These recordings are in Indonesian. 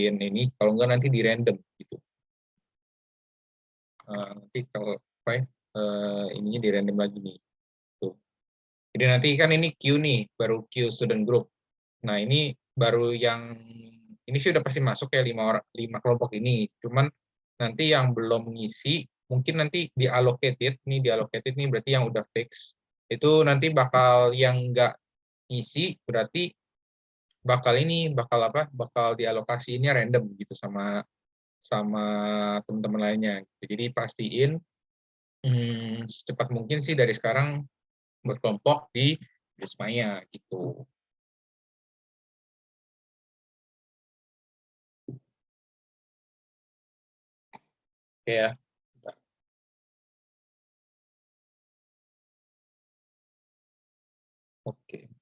ini, kalau enggak nanti di random gitu. Nanti kalau ininya di random lagi nih. Tuh. Jadi nanti kan ini queue nih, baru queue student group. Nah ini baru yang ini sih udah pasti masuk ya 5 kelompok ini. Cuman nanti yang belum ngisi mungkin nanti diallocated nih berarti yang udah fix. Itu nanti bakal yang nggak ngisi berarti bakal dialokasinya random gitu sama teman-teman lainnya. Jadi pastiin secepat mungkin sih dari sekarang berkelompok di Wismaya gitu. Oke ya. Oke.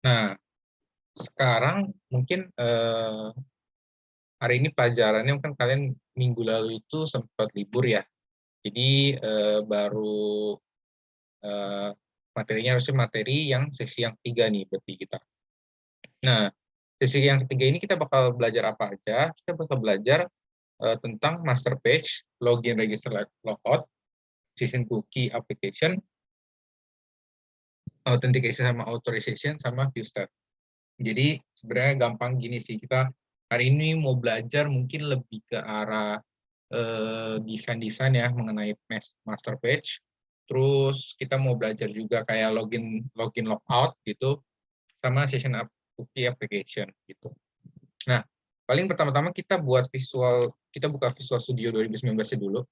Nah, sekarang mungkin hari ini pelajarannya kan kalian minggu lalu itu sempat libur ya. Jadi baru materinya harusnya materi yang sesi yang 3 nih berarti kita. Nah, sesi yang ketiga ini kita bakal belajar apa aja? Kita bakal belajar tentang master page, login, register, logout, session cookie application, authentication sama authorization, sama view stat. Jadi sebenarnya gampang gini sih, kita hari ini mau belajar mungkin lebih ke arah desain-desain ya mengenai master page. Terus kita mau belajar juga kayak login logout gitu, sama session cookie application gitu. Nah, paling pertama-tama kita buat kita buka Visual Studio 2019 dulu.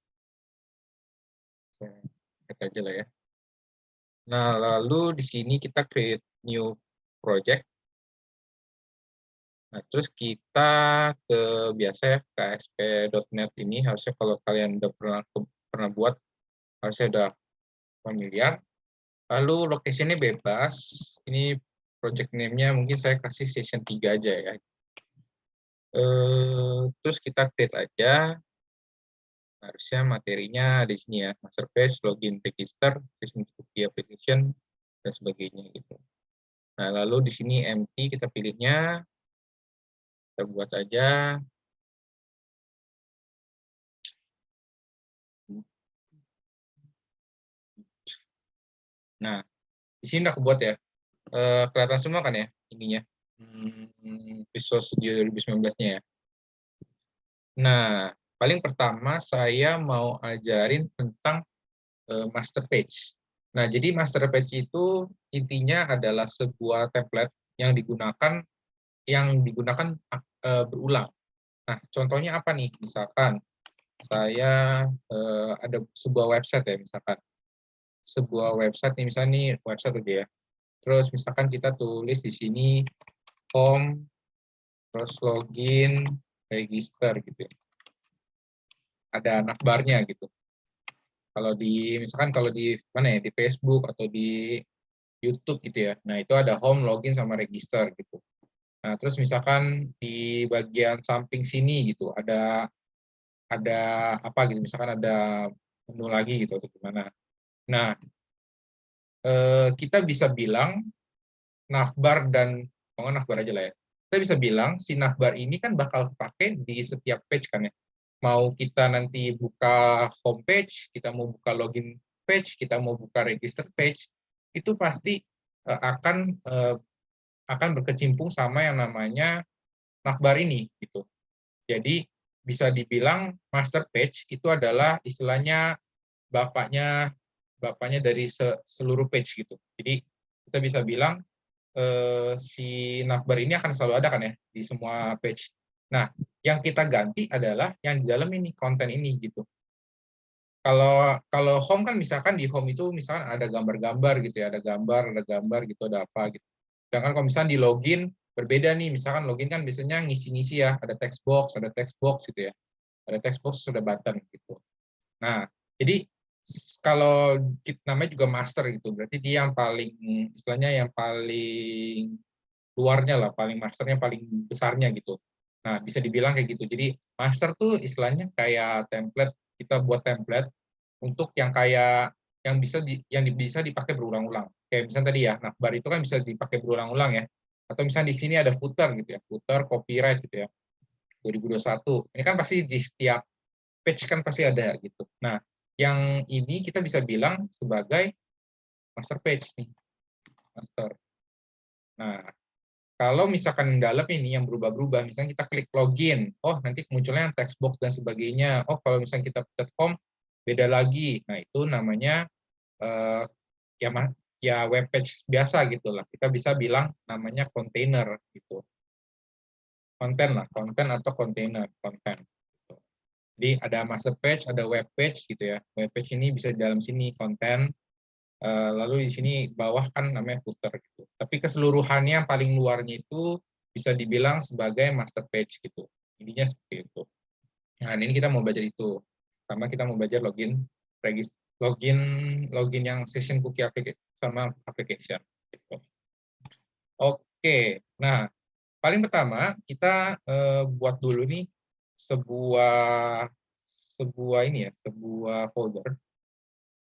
Lihat aja lah ya. Nah, lalu di sini kita create new project. Nah, terus kita ke biasa ya, ke ASP.NET ini harusnya kalau kalian udah pernah buat, harusnya udah familiar. Lalu location-nya bebas. Ini project name-nya mungkin saya kasih session 3 aja ya. Terus kita create aja. Harusnya materinya di sini ya, master page, login, register, session cookie application, dan sebagainya gitu. Nah, lalu di sini empty kita pilihnya, kita buat aja. Nah, di sini udah kebuat ya. Kelihatan semua kan ya ininya. Visual Studio 2019-nya ya. Nah, paling pertama saya mau ajarin tentang master page. Nah, jadi master page itu intinya adalah sebuah template yang digunakan berulang. Nah, contohnya apa nih? Misalkan saya ada sebuah website ya, misalkan sebuah website nih, misalnya nih website aja ya. Terus misalkan kita tulis di sini home, terus login, register gitu ya. Ada navbarnya gitu. Kalau misalkan kalau di mana ya, di Facebook atau di YouTube gitu ya. Nah, itu ada home, login, sama register gitu. Nah, terus misalkan di bagian samping sini gitu, ada apa gitu, misalkan ada menu lagi gitu atau gimana. Nah, kita bisa bilang navbar navbar aja lah ya. Kita bisa bilang si navbar ini kan bakal kepake di setiap page kan ya. Mau kita nanti buka home page, kita mau buka login page, kita mau buka register page, itu pasti akan berkecimpung sama yang namanya navbar ini gitu. Jadi bisa dibilang master page itu adalah istilahnya bapaknya dari seluruh page gitu. Jadi kita bisa bilang si navbar ini akan selalu ada kan ya di semua page. Nah, yang kita ganti adalah yang di dalam ini konten ini gitu. Kalau home kan misalkan di home itu misalkan ada gambar-gambar gitu ya, ada gambar gitu, ada apa gitu. Sedangkan kalau misalkan di login berbeda nih, misalkan login kan biasanya ngisi-ngisi ya, ada text box gitu ya. Ada text box, ada button gitu. Nah, jadi kalau namanya juga master gitu, berarti dia yang paling istilahnya yang paling luarnya lah, paling masternya paling besarnya gitu. Nah, bisa dibilang kayak gitu. Jadi master tuh istilahnya kayak template, kita buat template untuk yang kayak yang bisa dipakai berulang-ulang. Kayak misalnya tadi ya, navbar itu kan bisa dipakai berulang-ulang ya. Atau misalnya di sini ada footer gitu ya, footer copyright gitu ya, 2021. Ini kan pasti di setiap page kan pasti ada gitu. Nah, yang ini kita bisa bilang sebagai master page nih, master. Nah, kalau misalkan dalam ini yang berubah-berubah, misalnya kita klik login, oh nanti munculnya text box dan sebagainya. Oh kalau misalnya kita pencet home, beda lagi. Nah itu namanya eh, ya ya web page biasa gitu lah. Kita bisa bilang namanya container gitu. Konten lah, konten atau container, konten. Gitu. Jadi ada master page, ada web page gitu ya. Web page ini bisa di dalam sini konten, lalu di sini bawah kan namanya footer gitu. Tapi keseluruhannya paling luarnya itu bisa dibilang sebagai master page gitu. Intinya seperti itu. Nah, ini kita mau belajar itu. Sama kita mau belajar login, login, login yang session cookie application sama application. Gitu. Oke, nah paling pertama kita buat dulu nih sebuah sebuah ini ya, sebuah folder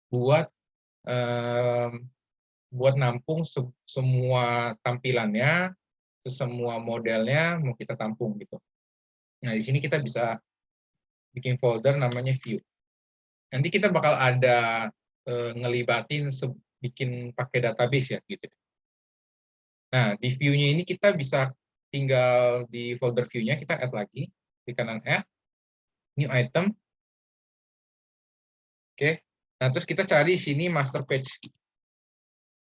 buat buat nampung semua tampilannya, semua modelnya mau kita tampung gitu. Nah, di sini kita bisa bikin folder namanya view. Nanti kita bakal ada ngelibatin bikin pakai database ya gitu. Nah, di view-nya ini kita bisa tinggal di folder view-nya kita add lagi, di kanan add, new item. Oke. Nah, terus kita cari sini master page.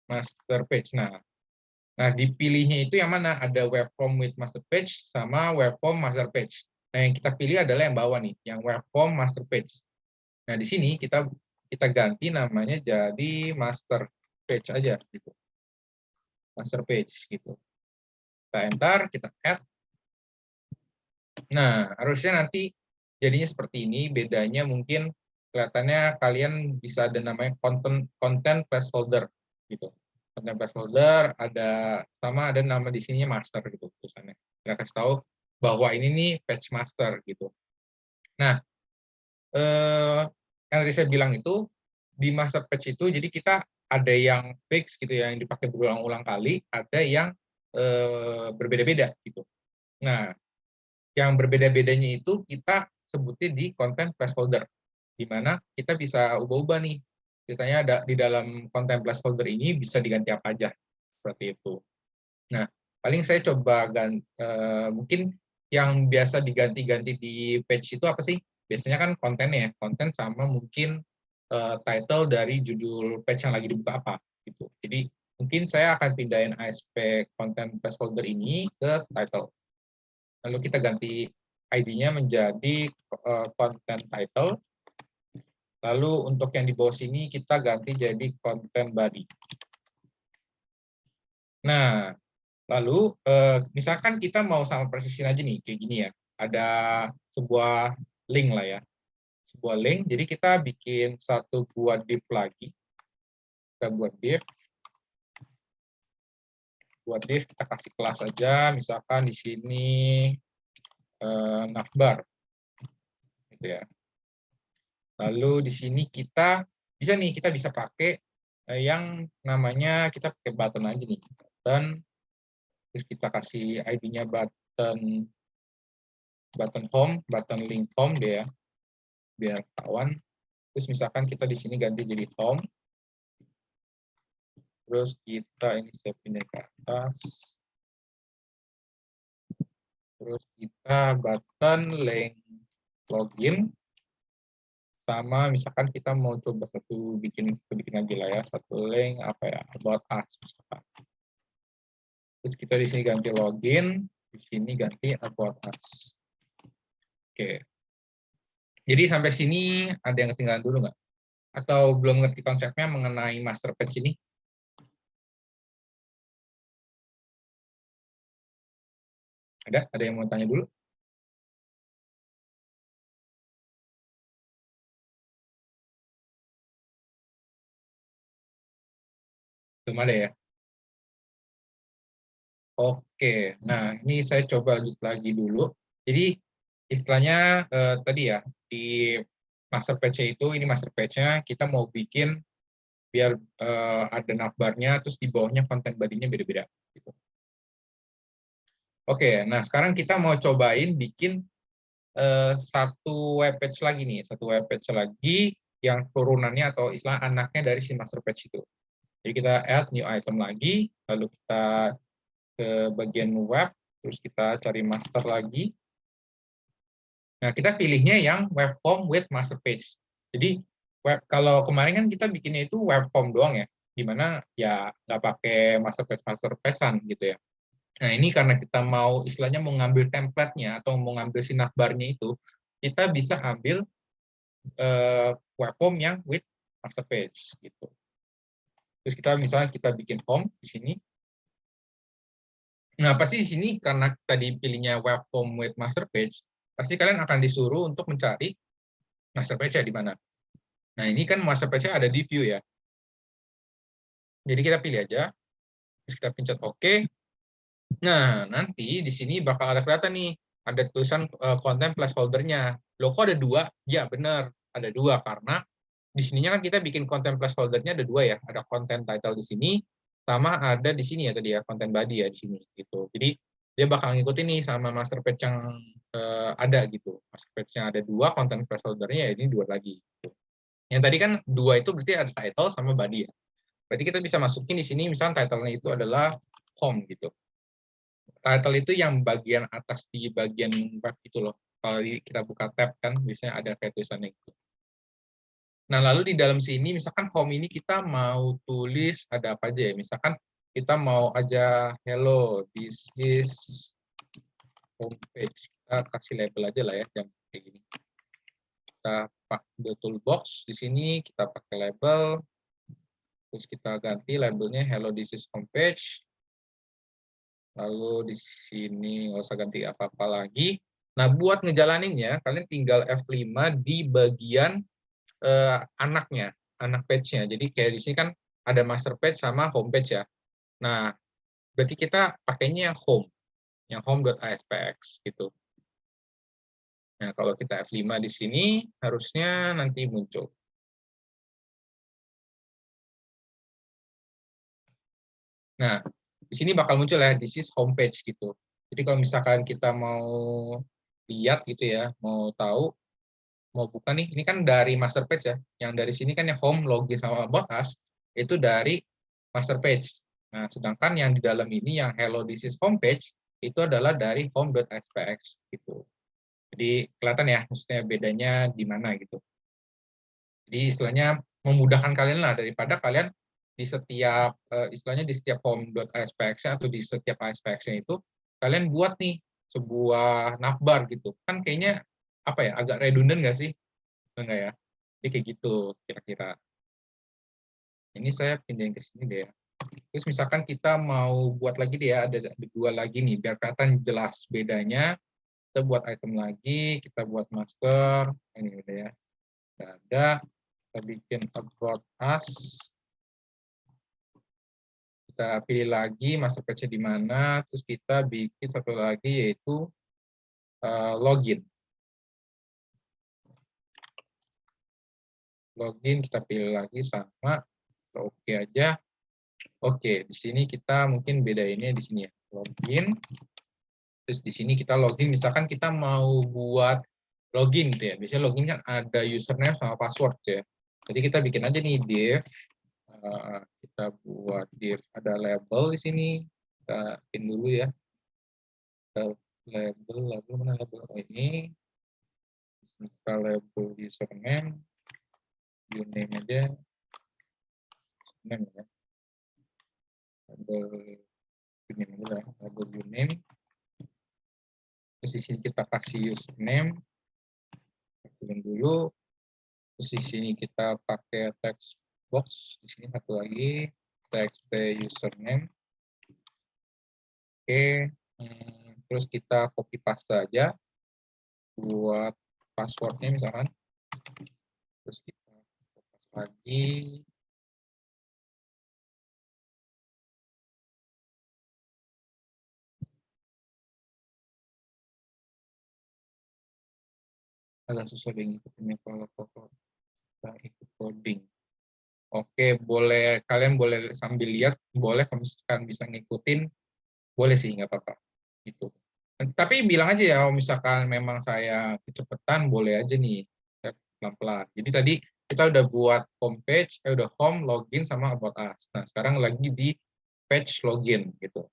Master page. Nah, dipilihnya itu yang mana? Ada web form with master page sama web form master page. Nah, yang kita pilih adalah yang bawah nih, yang web form master page. Nah, di sini kita ganti namanya jadi master page aja gitu. Master page gitu. Kita enter, kita add. Nah, harusnya nanti jadinya seperti ini. Bedanya mungkin kelihatannya kalian bisa ada namanya content placeholder gitu. Content placeholder ada nama di sininya master gitu tulisannya. Kita kasih tahu bahwa ini nih page master gitu. Nah, yang tadi saya bilang itu di master page itu jadi kita ada yang fix gitu ya, yang dipakai berulang-ulang kali, ada yang berbeda-beda gitu. Nah, yang berbeda-bedanya itu kita sebutin di content placeholder, di mana kita bisa ubah-ubah nih. Ceritanya ada di dalam content placeholder ini bisa diganti apa aja, seperti itu. Nah, paling saya coba mungkin yang biasa diganti-ganti di page itu apa sih? Biasanya kan kontennya, konten sama mungkin title dari judul page yang lagi dibuka apa, gitu. Jadi mungkin saya akan pindahin ASP content placeholder ini ke title. Lalu kita ganti ID-nya menjadi content title. Lalu untuk yang di bawah sini kita ganti jadi content body. Nah, lalu misalkan kita mau sama persisin aja nih, kayak gini ya. Ada sebuah link lah ya. Sebuah link, jadi kita bikin satu buat div lagi. Kita buat div. Buat div, kita kasih kelas aja. Misalkan di sini navbar. Gitu ya. Lalu di sini kita bisa pakai yang namanya kita pakai button aja nih. Button, terus kita kasih ID-nya button home, button link home deh ya, biar kawan. Terus misalkan kita di sini ganti jadi home. Terus kita ini saya pindah ke atas. Terus kita button link login. Sama misalkan kita mau coba bikin lagi lah ya, satu link apa ya, about us misalkan. Terus kita di sini ganti login, di sini ganti about us. Oke. Jadi sampai sini ada yang ketinggalan dulu nggak? Atau belum ngerti konsepnya mengenai master page ini? Ada yang mau tanya dulu? Belum ada ya? Oke, nah ini saya coba lanjut lagi dulu. Jadi istilahnya tadi ya, di master page itu, ini master page-nya, kita mau bikin biar ada navbarnya, terus di bawahnya konten body-nya beda-beda. Gitu. Oke, nah sekarang kita mau cobain bikin satu web page lagi nih, satu web page lagi yang turunannya atau istilah anaknya dari si master page itu. Jadi kita add new item lagi, lalu kita ke bagian web, terus kita cari master lagi. Nah, kita pilihnya yang web form with master page. Jadi kalau kemarin kan kita bikinnya itu web form doang ya, dimana ya nggak pakai master page-an gitu ya. Nah, ini karena kita mau istilahnya mau ngambil template-nya atau mau ngambil si navbar-nya itu, kita bisa ambil web form yang with master page gitu. Terus kita misalnya kita bikin form di sini. Nah, pasti di sini karena tadi pilihnya web form with master page, pasti kalian akan disuruh untuk mencari master page-nya di mana. Nah, ini kan master page-nya ada di view ya. Jadi kita pilih aja, terus kita pencet OK. Nah, nanti di sini bakal ada kelihatan nih, ada tulisan content placeholder-nya. Loh, kok ada dua? Ya, benar, ada dua, karena di sininya kan kita bikin content placeholder-nya ada dua ya, ada content title di sini, sama ada di sini ya tadi ya, content body ya di sini. Gitu. Jadi, dia bakal ngikutin nih sama master page yang ada gitu. Master page-nya ada dua, content placeholder-nya ya ini dua lagi. Gitu. Yang tadi kan dua itu berarti ada title sama body ya. Berarti kita bisa masukin di sini, misalnya title-nya itu adalah home gitu. Title itu yang bagian atas di bagian web itu loh. Kalau kita buka tab kan biasanya ada kayak tulisannya gitu. Nah, lalu di dalam sini misalkan home ini kita mau tulis ada apa aja ya. Misalkan kita mau aja hello, this is homepage. Kita kasih label aja lah ya yang kayak gini. Kita pakai toolbox di sini, kita pakai label. Terus kita ganti labelnya hello, this is homepage. Lalu di sini nggak usah ganti apa-apa lagi. Nah, buat ngejalaninnya, kalian tinggal F5 di bagian anaknya, anak page-nya. Jadi kayak di sini kan ada master page sama home page ya. Nah, berarti kita pakainya yang home.aspx gitu. Nah, kalau kita F5 di sini, harusnya nanti muncul. Nah, di sini bakal muncul ya, this is homepage gitu. Jadi kalau misalkan kita mau lihat gitu ya, mau tahu, mau buka nih, ini kan dari master page ya. Yang dari sini kan yang home, login sama about us, itu dari master page. Nah, sedangkan yang di dalam ini yang hello this is homepage itu adalah dari home.spx gitu. Jadi kelihatan ya, maksudnya bedanya di mana gitu. Jadi istilahnya memudahkan kalian lah daripada kalian di setiap istilahnya di setiap home.aspx atau di setiap aspx-nya itu kalian buat nih sebuah navbar gitu. Kan kayaknya apa ya, agak redundant nggak sih? Enggak ya? Jadi kayak gitu kira-kira. Ini saya pindahin ke sini deh ya. Terus misalkan kita mau buat lagi deh ya, ada dua lagi nih, biar kelihatan jelas bedanya. Kita buat item lagi, kita buat master, ini udah ya. Udah ada, kita bikin about us. Kita pilih lagi master page di mana, terus kita bikin satu lagi yaitu login. Login kita pilih lagi sama, oke aja. Oke, di sini kita mungkin bedainnya di sini ya. Login. Terus di sini kita login, misalkan kita mau buat login gitu ya. Biasanya login kan ada username sama password ya. Jadi kita bikin aja nih div. Kita buat div ada label di sini. Kita bikin dulu ya. Label mana label? Oh, ini. Kita label username. Uname aja. Username ya. Label uname aja lah. Label uname. Terus di sini kita kasih username. Pilih dulu. Terus di sini kita pakai text box. Di sini satu lagi text username. Oke. Terus kita copy paste aja buat passwordnya misalkan. Terus kita paste lagi. Agak susah deh ngikutinnya kalau kita ikut coding. Oke, boleh kalian boleh sambil lihat, boleh kalau misalkan bisa ngikutin, boleh sih nggak apa-apa. gitu. Tapi bilang aja ya, misalkan memang saya kecepatan, boleh aja nih, pelan-pelan. Jadi tadi kita udah buat homepage, udah home, login, sama about us. Nah, sekarang lagi di page login gitu.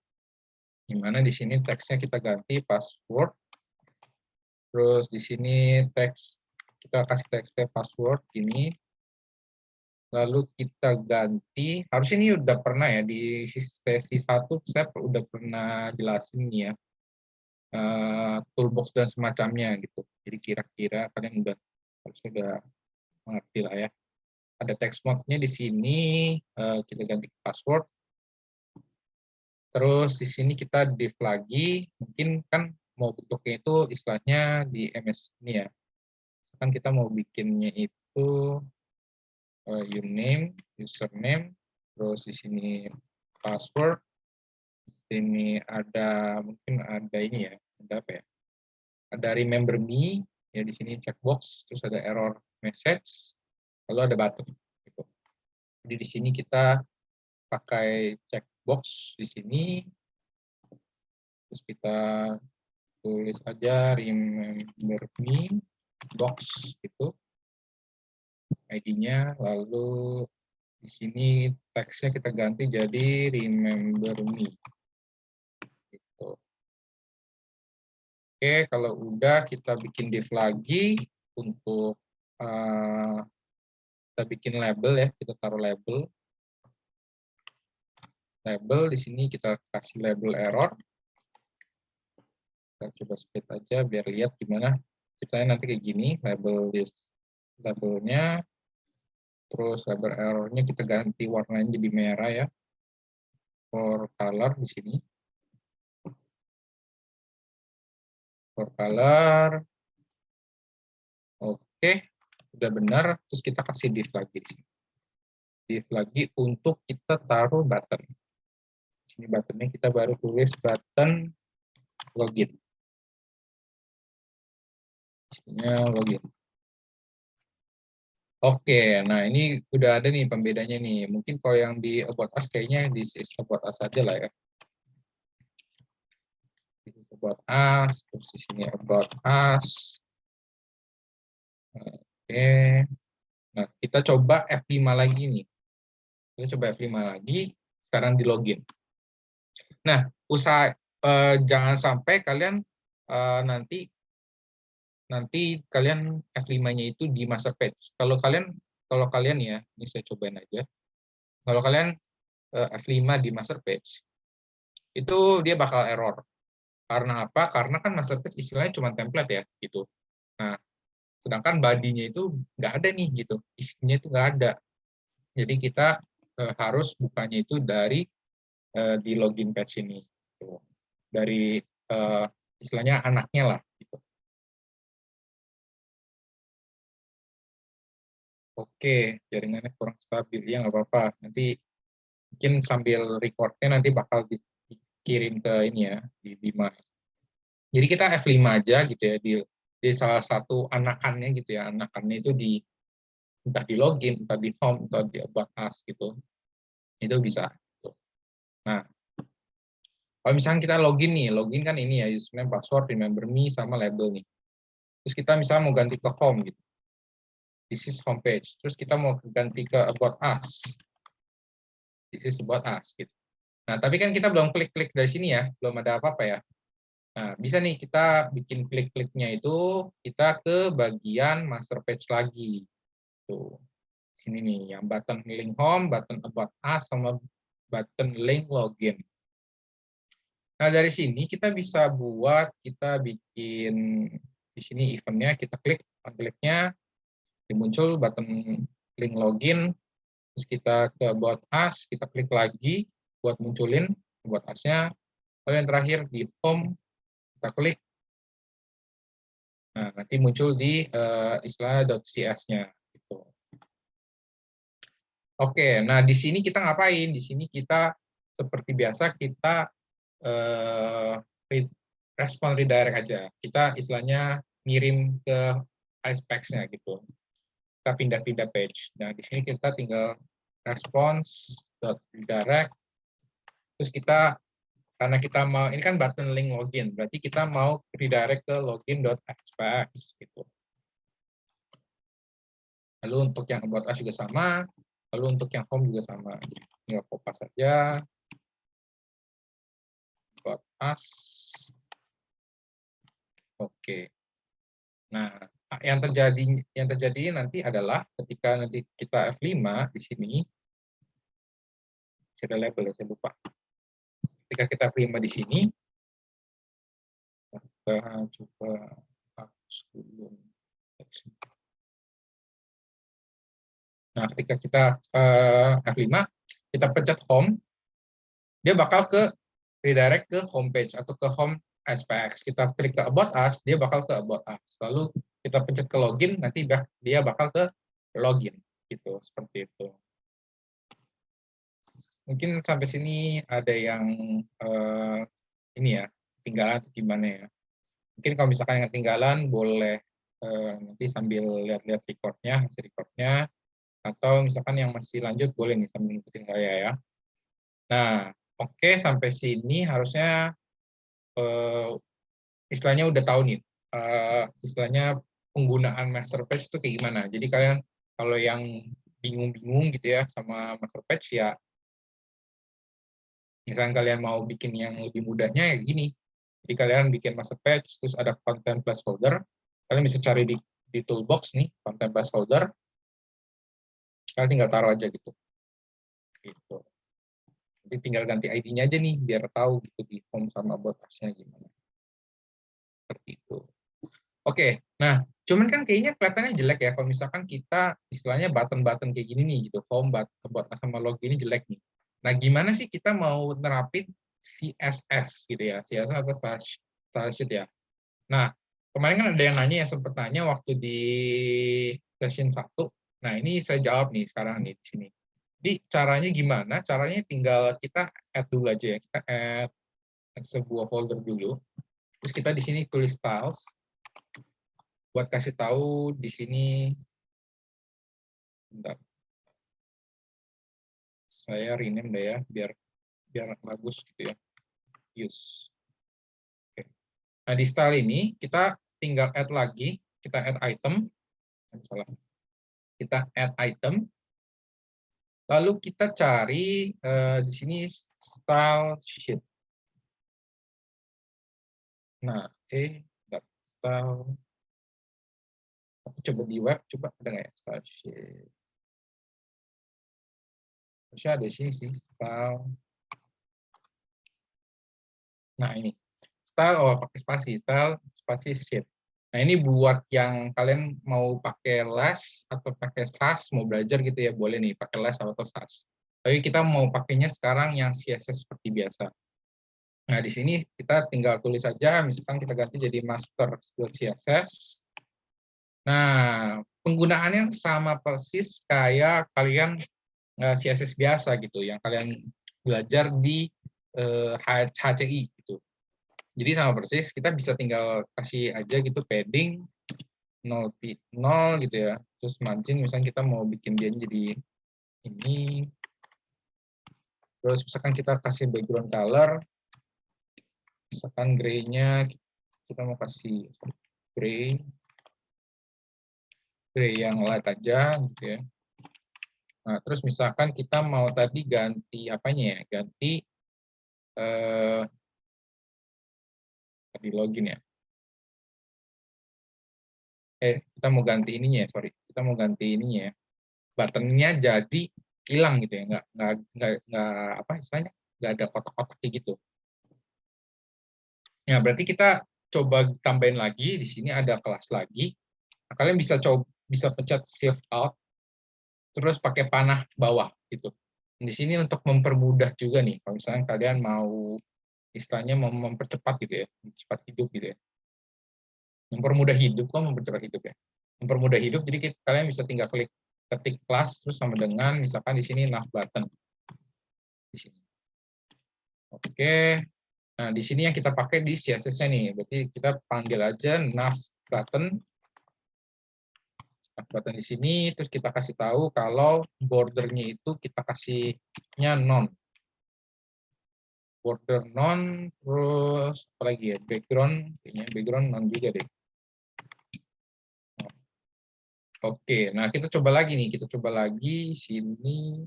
Dimana di sini teksnya kita ganti password, terus di sini teks kita kasih teksnya password ini, lalu kita ganti, harusnya ini udah pernah ya di sesi 1 saya udah pernah jelasin nih ya, toolbox dan semacamnya gitu. Jadi kira-kira kalian harusnya udah mengerti lah ya. Ada text mode-nya di sini, kita ganti password. Terus di sini kita div lagi, mungkin kan mau bentuknya itu istilahnya di MS ini ya. Kan kita mau bikinnya itu uname, username, terus di sini password. Ini ada mungkin ada ini ya, ada apa ya? Ada remember me, ya di sini checkbox, terus ada error message, lalu ada button. Gitu. Jadi di sini kita pakai checkbox di sini, terus kita tulis aja remember me box gitu, ID-nya, lalu di sini teksnya kita ganti jadi remember me. Gitu. Oke, kalau udah kita bikin div lagi untuk kita bikin label ya, kita taruh label. Label di sini kita kasih label error. Kita coba split aja biar lihat gimana ceritanya nanti kayak gini, labelnya, terus label errornya kita ganti warnanya jadi merah ya, for color di sini, for color, oke, udah benar, terus kita kasih div lagi untuk kita taruh button. Di sini buttonnya kita baru tulis button login. Isinya login. Oke, nah ini udah ada nih pembedanya nih. Mungkin kalau yang di About Us kayaknya di About Us aja lah ya. This is About Us, terus di sini About Us. Oke, nah kita coba F5 lagi nih. Kita coba F5 lagi, sekarang di login. Nah, jangan sampai kalian nanti kalian F5-nya itu di master page. Kalau kalian ya, ini saya cobain aja. Kalau kalian F5 di master page, itu dia bakal error. Karena apa? Karena kan master page istilahnya cuma template ya, gitu. Nah, sedangkan body-nya itu nggak ada nih, gitu. Isinya itu nggak ada. Jadi kita harus bukanya itu dari di login page ini. Gitu. Dari istilahnya anaknya lah. Gitu. Oke, jaringannya kurang stabil. Ya, nggak apa-apa. Nanti mungkin sambil recordnya nanti bakal dikirim ke ini ya, di Bima. Jadi kita F5 aja gitu ya, di salah satu anakannya gitu ya, anakannya itu entah di login, entah di home, entah di about us gitu. Itu bisa. Nah, kalau misalnya kita login kan ini ya, username, password, remember me, sama label nih. Terus kita misalnya mau ganti ke home gitu. This is homepage. Terus kita mau ganti ke about us. This is about us gitu. Nah, tapi kan kita belum klik-klik dari sini ya, belum ada apa-apa ya. Nah, bisa nih kita bikin klik-kliknya itu kita ke bagian master page lagi. Tuh. Sini nih, yang button link home, button about us, sama button link login. Nah, dari sini kita bisa kita bikin di sini eventnya, kita kliknya, muncul button link login, terus kita ke about us, kita klik lagi buat munculin about us-nya, lalu yang terakhir di home, kita klik, nah nanti muncul di istilah .cs-nya. Gitu. Oke, nah di sini kita ngapain? Di sini kita seperti biasa kita respon redirect aja. Kita istilahnya ngirim ke iSpecs-nya gitu. Kita pindah-pindah page. Nah, di sini kita tinggal response.redirect, terus kita karena kita mau, ini kan button link login, berarti kita mau redirect ke login.hpx gitu. Lalu untuk yang about us juga sama, lalu untuk yang home juga sama. Tinggal copy saja. About us. Oke. Nah, yang terjadi nanti adalah ketika nanti kita F5 di sini, saya label ya, saya lupa. Ketika kita F5 di sini, kita coba hapus dulu. Nah, ketika kita F5, kita pencet home, dia bakal ke redirect ke homepage atau ke home SPX. Kita klik ke about us, dia bakal ke about us. Lalu kita pencet ke login, nanti dia bakal ke login gitu, seperti itu. Mungkin sampai sini ada yang ini ya, ketinggalan atau gimana ya. Mungkin kalau misalkan yang ketinggalan boleh nanti sambil lihat-lihat recordnya, hasil recordnya, atau misalkan yang masih lanjut boleh nih sambil ngikutin saya ya. Nah, oke, sampai sini harusnya istilahnya udah tahu nih, istilahnya penggunaan master page itu kayak gimana. Jadi kalian kalau yang bingung-bingung gitu ya sama master page ya, misalnya kalian mau bikin yang lebih mudahnya ya gini. Jadi kalian bikin master page, terus ada content placeholder, kalian bisa cari di toolbox nih, content placeholder, kalian tinggal taruh aja gitu. Gitu. Jadi tinggal ganti ID-nya aja nih, biar tahu gitu di home sama about us-nya gimana. Seperti itu. Oke, nah cuman kan kayaknya kelihatannya jelek ya kalau misalkan kita istilahnya button-button kayak gini nih gitu, home, about us sama log ini jelek nih. Nah gimana sih kita mau nerapin CSS gitu ya, CSS atau stylesheet ya. Nah kemarin kan ada yang nanya, yang sempat nanya waktu di session 1. Nah ini saya jawab nih sekarang nih di sini. Jadi caranya gimana? Caranya tinggal kita add dulu aja ya, kita add sebuah folder dulu. Terus kita di sini tulis styles. Buat kasih tahu di sini, bentar, saya rename deh ya, biar bagus gitu ya. Use. Oke. Nah di style ini kita tinggal add lagi, kita add item, salah, kita add item, lalu kita cari di sini style sheet. Nah, style. Aku coba di web, coba ada nggak ya style sheet? Harusnya ada sini sih style. Nah ini style, oh pakai spasi, style spasi sheet. Nah ini buat yang kalian mau pakai les atau pakai SAS, mau belajar gitu ya, boleh nih pakai les atau SAS. Tapi kita mau pakainya sekarang yang CSS seperti biasa. Nah di sini kita tinggal tulis saja, misalkan kita ganti jadi master.css. Nah penggunaannya sama persis kayak kalian CSS biasa gitu, yang kalian belajar di HCI gitu. Jadi sama persis, kita bisa tinggal kasih aja gitu padding 0 gitu ya. Terus margin misalnya kita mau bikin dia jadi ini. Terus misalkan kita kasih background color, misalkan gray-nya kita mau kasih gray yang light aja gitu ya. Nah, terus misalkan kita mau tadi ganti apanya ya? Ganti di login ya. Kita mau ganti ininya ya, sorry. Kita mau ganti ininya ya. Buttonnya jadi hilang gitu ya, nggak apa istilahnya, nggak ada kotak-kotak gitu. Ya berarti kita coba tambahin lagi, di sini ada kelas lagi. Nah, kalian bisa pencet shift out, terus pakai panah bawah gitu. Di sini untuk mempermudah juga nih, kalau misalnya kalian mau istilahnya mempercepat gitu ya, mempercepat hidup gitu ya. Mempermudah hidup kok, mempercepat hidup ya. Mempermudah hidup, jadi kalian bisa tinggal ketik kelas terus sama dengan misalkan di sini nav button. Di sini. Oke. Nah, di sini yang kita pakai di CSS-nya nih. Berarti kita panggil aja nav button. Nav button di sini, terus kita kasih tahu kalau bordernya itu kita kasihnya non. border none, terus apa lagi ya, background, kayaknya background none juga deh. Oke, nah kita coba lagi nih, kita coba lagi sini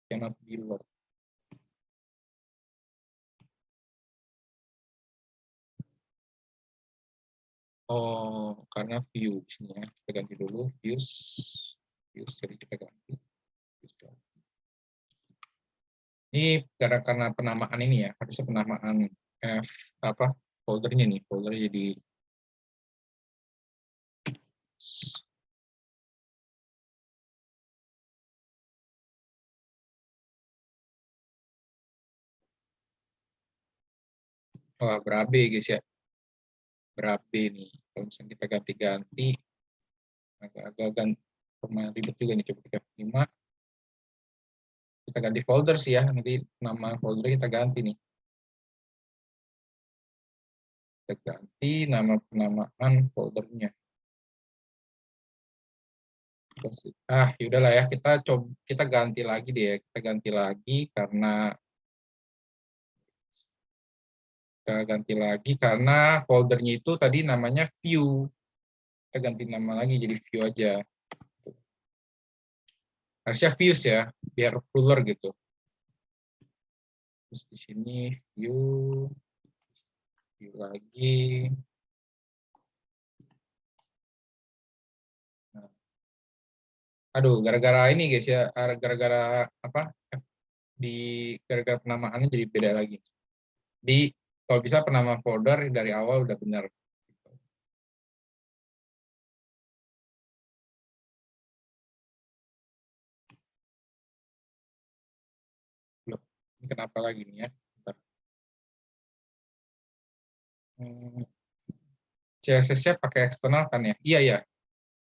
cannot be locked. Oh, karena view di sini ya, kita ganti dulu views, jadi kita ganti. Ini karena penamaan ini ya, harusnya penamaan apa foldernya nih, foldernya jadi wah berabe guys ya, berabe nih. Kalau misalnya kita ganti-ganti, agak-agak ribet juga nih. Coba kita 5, kita ganti folder sih ya, nanti nama folder kita ganti nih. Kita ganti nama penamaan foldernya. Yaudahlah ya, kita ganti lagi deh ya. Kita ganti lagi karena foldernya itu tadi namanya view. Kita ganti nama lagi jadi view aja. Harusnya views ya, biar ruler gitu. Terus di sini view lagi. Nah, aduh, gara-gara ini guys ya, gara-gara apa? Gara-gara penamaannya jadi beda lagi. Kalau bisa penama folder dari awal udah benar. Loh, ini kenapa lagi nih ya? Bentar. CSS-nya pakai eksternal kan ya? Iya ya.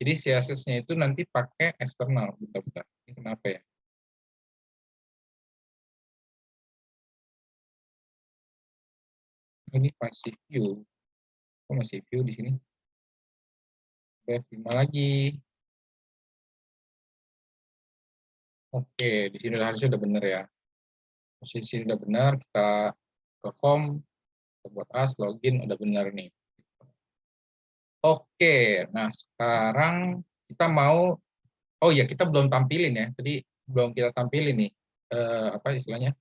Jadi CSS-nya itu nanti pakai eksternal. Bentar. Ini kenapa ya? Ini masih view. Kok masih view di sini? F5 lagi. Oke, di sini harusnya udah benar ya. Posisi udah benar, kita ke home, kita buat as, login, udah benar nih. Oke, nah sekarang kita mau, oh ya kita belum tampilin ya, tadi belum kita tampilin nih, apa istilahnya,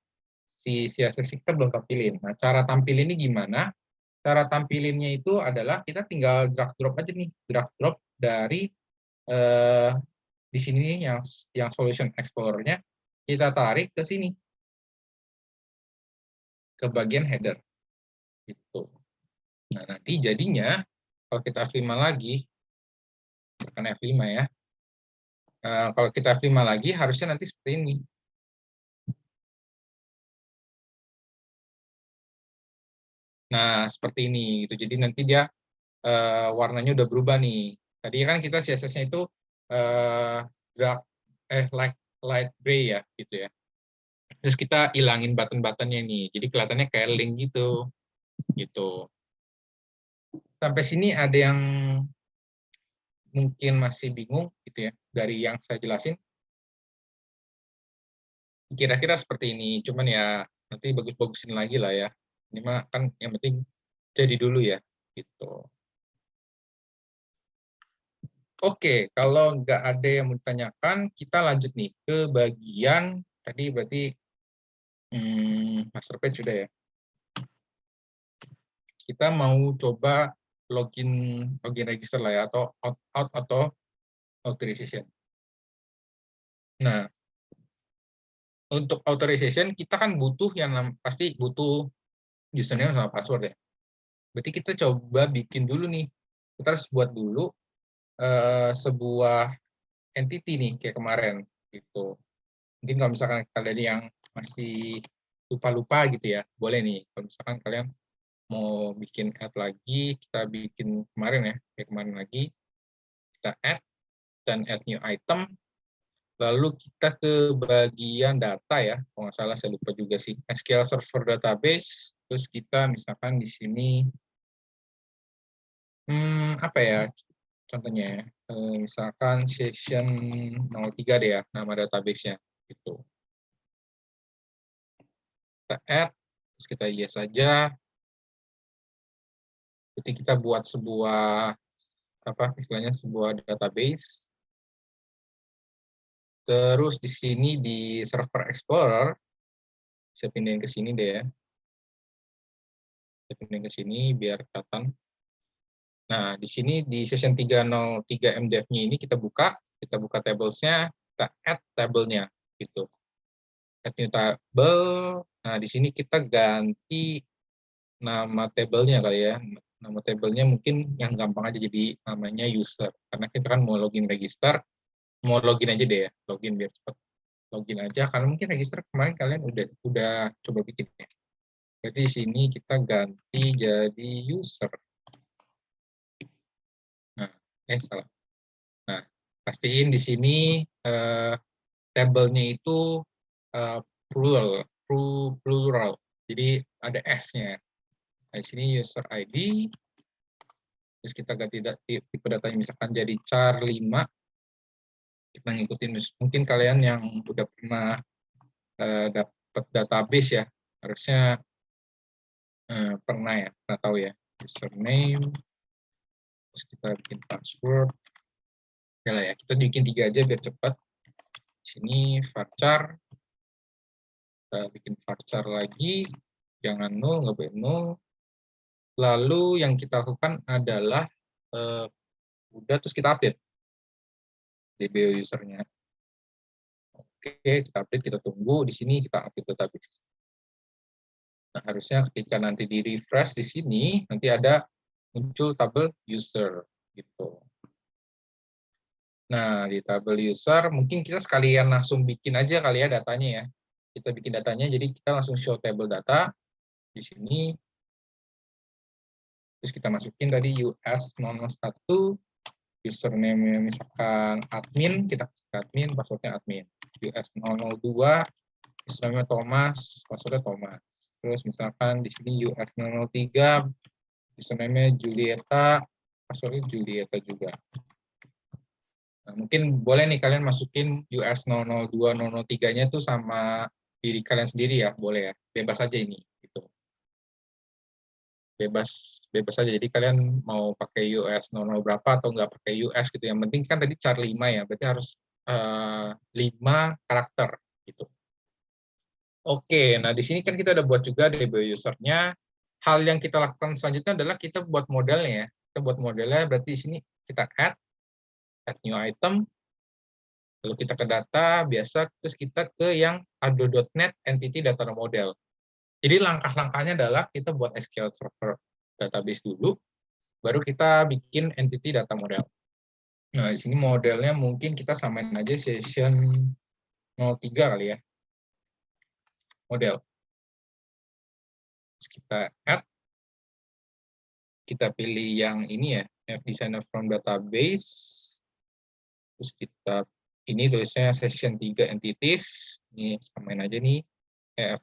si CSS kita belum tampilin. Nah cara tampilinnya gimana? Cara tampilinnya itu adalah kita tinggal drag drop aja nih, drag drop dari di sini nih yang Solution Explorer-nya, kita tarik ke sini, ke bagian header. Gitu. Nah, nanti jadinya kalau kita F5 lagi, tekan F5 ya, kalau kita F5 lagi harusnya nanti seperti ini. Nah, seperti ini gitu. Jadi nanti dia warnanya udah berubah nih. Tadi kan kita CSS-nya itu dark light gray ya gitu ya. Terus kita ilangin button-buttonnya nih. Jadi kelihatannya kayak link gitu. Gitu. Sampai sini ada yang mungkin masih bingung gitu ya dari yang saya jelasin. Kira-kira seperti ini. Cuman ya nanti bagus-bagusin lagi lah ya. Ini mah kan yang penting jadi dulu ya gitu. Oke, kalau nggak ada yang mau ditanyakan, kita lanjut nih ke bagian tadi berarti master page sudah ya. Kita mau coba login register lah ya, atau out atau authorization. Nah, untuk authorization kita kan butuh pasti butuh username sama password ya. Berarti kita coba bikin dulu nih. Kita harus buat dulu sebuah entity nih kayak kemarin gitu. Mungkin kalau misalkan kalian yang masih lupa-lupa gitu ya, boleh nih. Kalau misalkan kalian mau bikin add lagi, kita bikin kemarin ya, kayak kemarin lagi, kita add dan add new item. Lalu kita ke bagian data ya, kalau nggak salah saya lupa juga sih, SQL Server Database. Terus kita misalkan di sini, apa ya contohnya ya, misalkan session 03 deh ya, nama database-nya. Gitu. Kita add, Terus kita yes saja. Jadi kita buat sebuah istilahnya sebuah database. Terus di sini di server Explorer, saya pindahin ke sini deh ya. Saya pindahin ke sini biar kelihatan. Nah, di sini di session 303 MDF-nya ini kita buka tables-nya, kita add table-nya gitu. Add new table. Nah, di sini kita ganti nama table-nya kali ya. Nama table-nya mungkin yang gampang aja jadi namanya user. Karena kita kan mau login register, mau login aja deh ya, login biar cepat. Login aja karena mungkin register kemarin kalian udah coba bikin ya. Jadi di sini kita ganti jadi user. Nah, salah. Nah, pastiin di sini tabelnya itu plural, plural. Jadi ada S-nya. Nah, di sini user ID. Terus kita ganti tipe datanya misalkan jadi char 5. Kita ngikutin mungkin kalian yang udah pernah dapat database ya, harusnya pernah tahu ya. Username, terus kita bikin password. Ya lah ya, kita bikin 3 aja biar cepat. Di sini varchar. Kita bikin varchar lagi, jangan 0, nggak boleh 0. Lalu yang kita lakukan adalah udah terus kita update DBO usernya. Oke, kita update, kita tunggu di sini kita update database. Nah, harusnya ketika nanti di refresh di sini nanti ada muncul tabel user gitu. Nah, di tabel user mungkin kita sekalian langsung bikin aja kali ya datanya ya. Kita bikin datanya jadi kita langsung show table data di sini. Terus kita masukin tadi US001, username misalkan admin, kita kasih admin, passwordnya admin. US002, username Thomas, passwordnya Thomas. Terus misalkan di sini US003, username Julieta, passwordnya Julieta juga. Nah, mungkin boleh nih kalian masukin US002, 003-nya tuh sama diri kalian sendiri ya, boleh ya. Bebas aja ini. Gitu. Bebas aja, jadi kalian mau pakai US 00 berapa atau nggak pakai US gitu, yang penting kan tadi char 5 ya, berarti harus 5 karakter gitu. Oke, nah di sini kan kita udah buat juga DB usernya. Hal yang kita lakukan selanjutnya adalah kita buat modelnya ya. Kita buat modelnya berarti di sini kita add new item, lalu kita ke data biasa, terus kita ke yang ado.net entity data model. Jadi langkah-langkahnya adalah kita buat SQL Server database dulu, baru kita bikin entity data model. Nah, di sini modelnya mungkin kita samain aja session 03 kali ya. Model. Terus kita add. Kita pilih yang ini ya, fdesigner from database. Terus kita, ini tulisnya session 3 entities. Ini samain aja nih,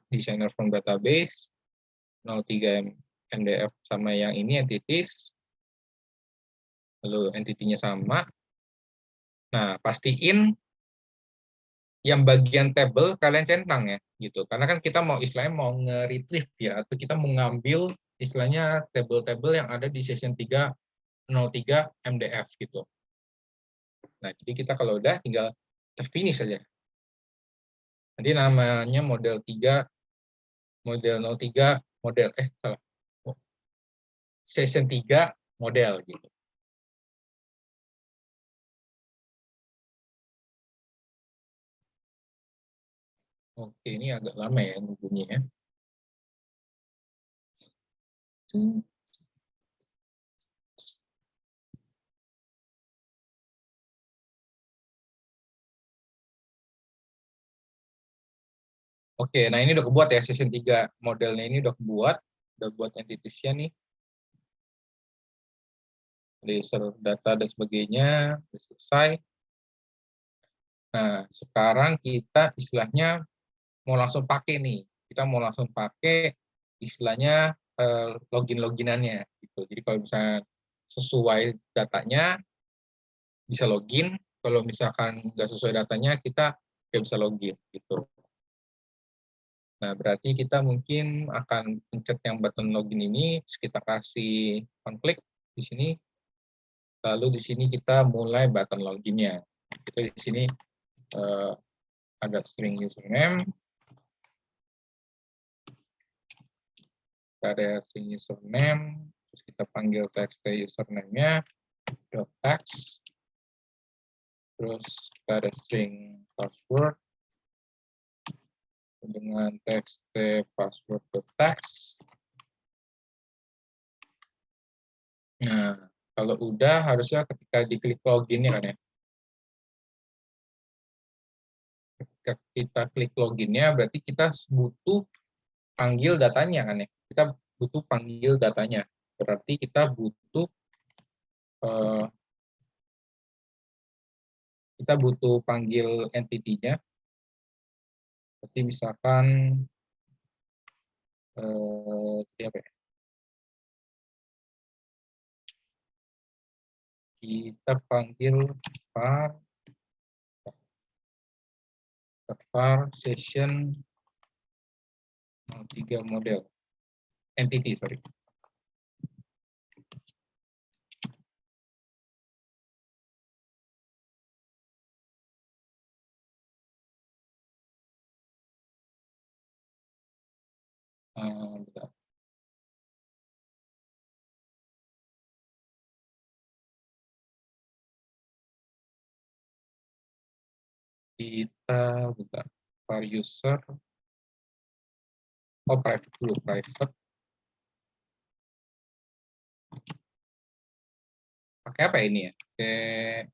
fdesigner from database. 03 MDF sama yang ini entities. Lalu entity-nya sama. Nah, pastiin yang bagian table kalian centang ya, gitu. Karena kan kita mau istilahnya mau nge-retrieve ya, atau kita mau ngambil istilahnya table-table yang ada di session 303 MDF gitu. Nah, jadi kita kalau udah tinggal finish saja. Nanti namanya model 3, model 03, model, salah. Session 3 model gitu. Oke, ini agak lama ya nunggunya ya. Oke, nah ini udah kebuat ya, session 3 modelnya ini udah kebuat, udah buat entities-nya nih. Laser data dan sebagainya, udah selesai. Nah, sekarang kita istilahnya mau langsung pakai nih. Kita mau langsung pakai istilahnya login-loginannya. Gitu. Jadi kalau misalnya sesuai datanya, bisa login. Kalau misalkan nggak sesuai datanya, kita nggak bisa login. Gitu. Nah, berarti kita mungkin akan pencet yang button login ini, terus kita kasih klik di sini, lalu di sini kita mulai button loginnya. Kita di sini ada string username, kita ada string username, terus kita panggil text username-nya, dot text, terus kita ada string password, dengan txt password dot text. Nah, kalau udah harusnya ketika diklik login ya kan ya. Ketika kita klik loginnya berarti kita butuh panggil datanya kan ya. Kita butuh panggil datanya. Berarti kita butuh panggil entity-nya. Berarti misalkan apa ya? Kita panggil var session 3 model entity, sorry. Bentar. Kita bentar. var user, private dulu, private. Pakai apa ini ya? Pakai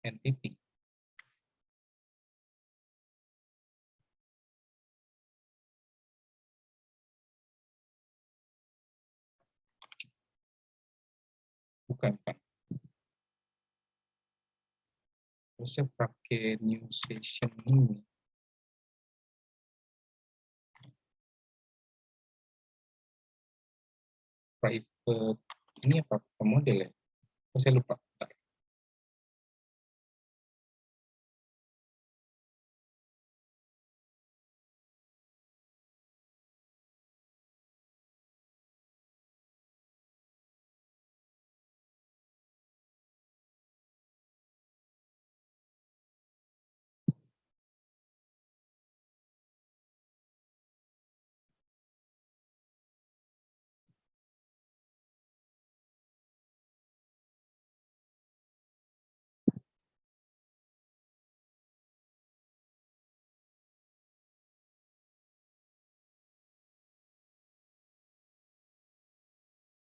entity. Bukan, Pak. Harusnya pakai new session ini. Private, ini apa model ya? Saya lupa.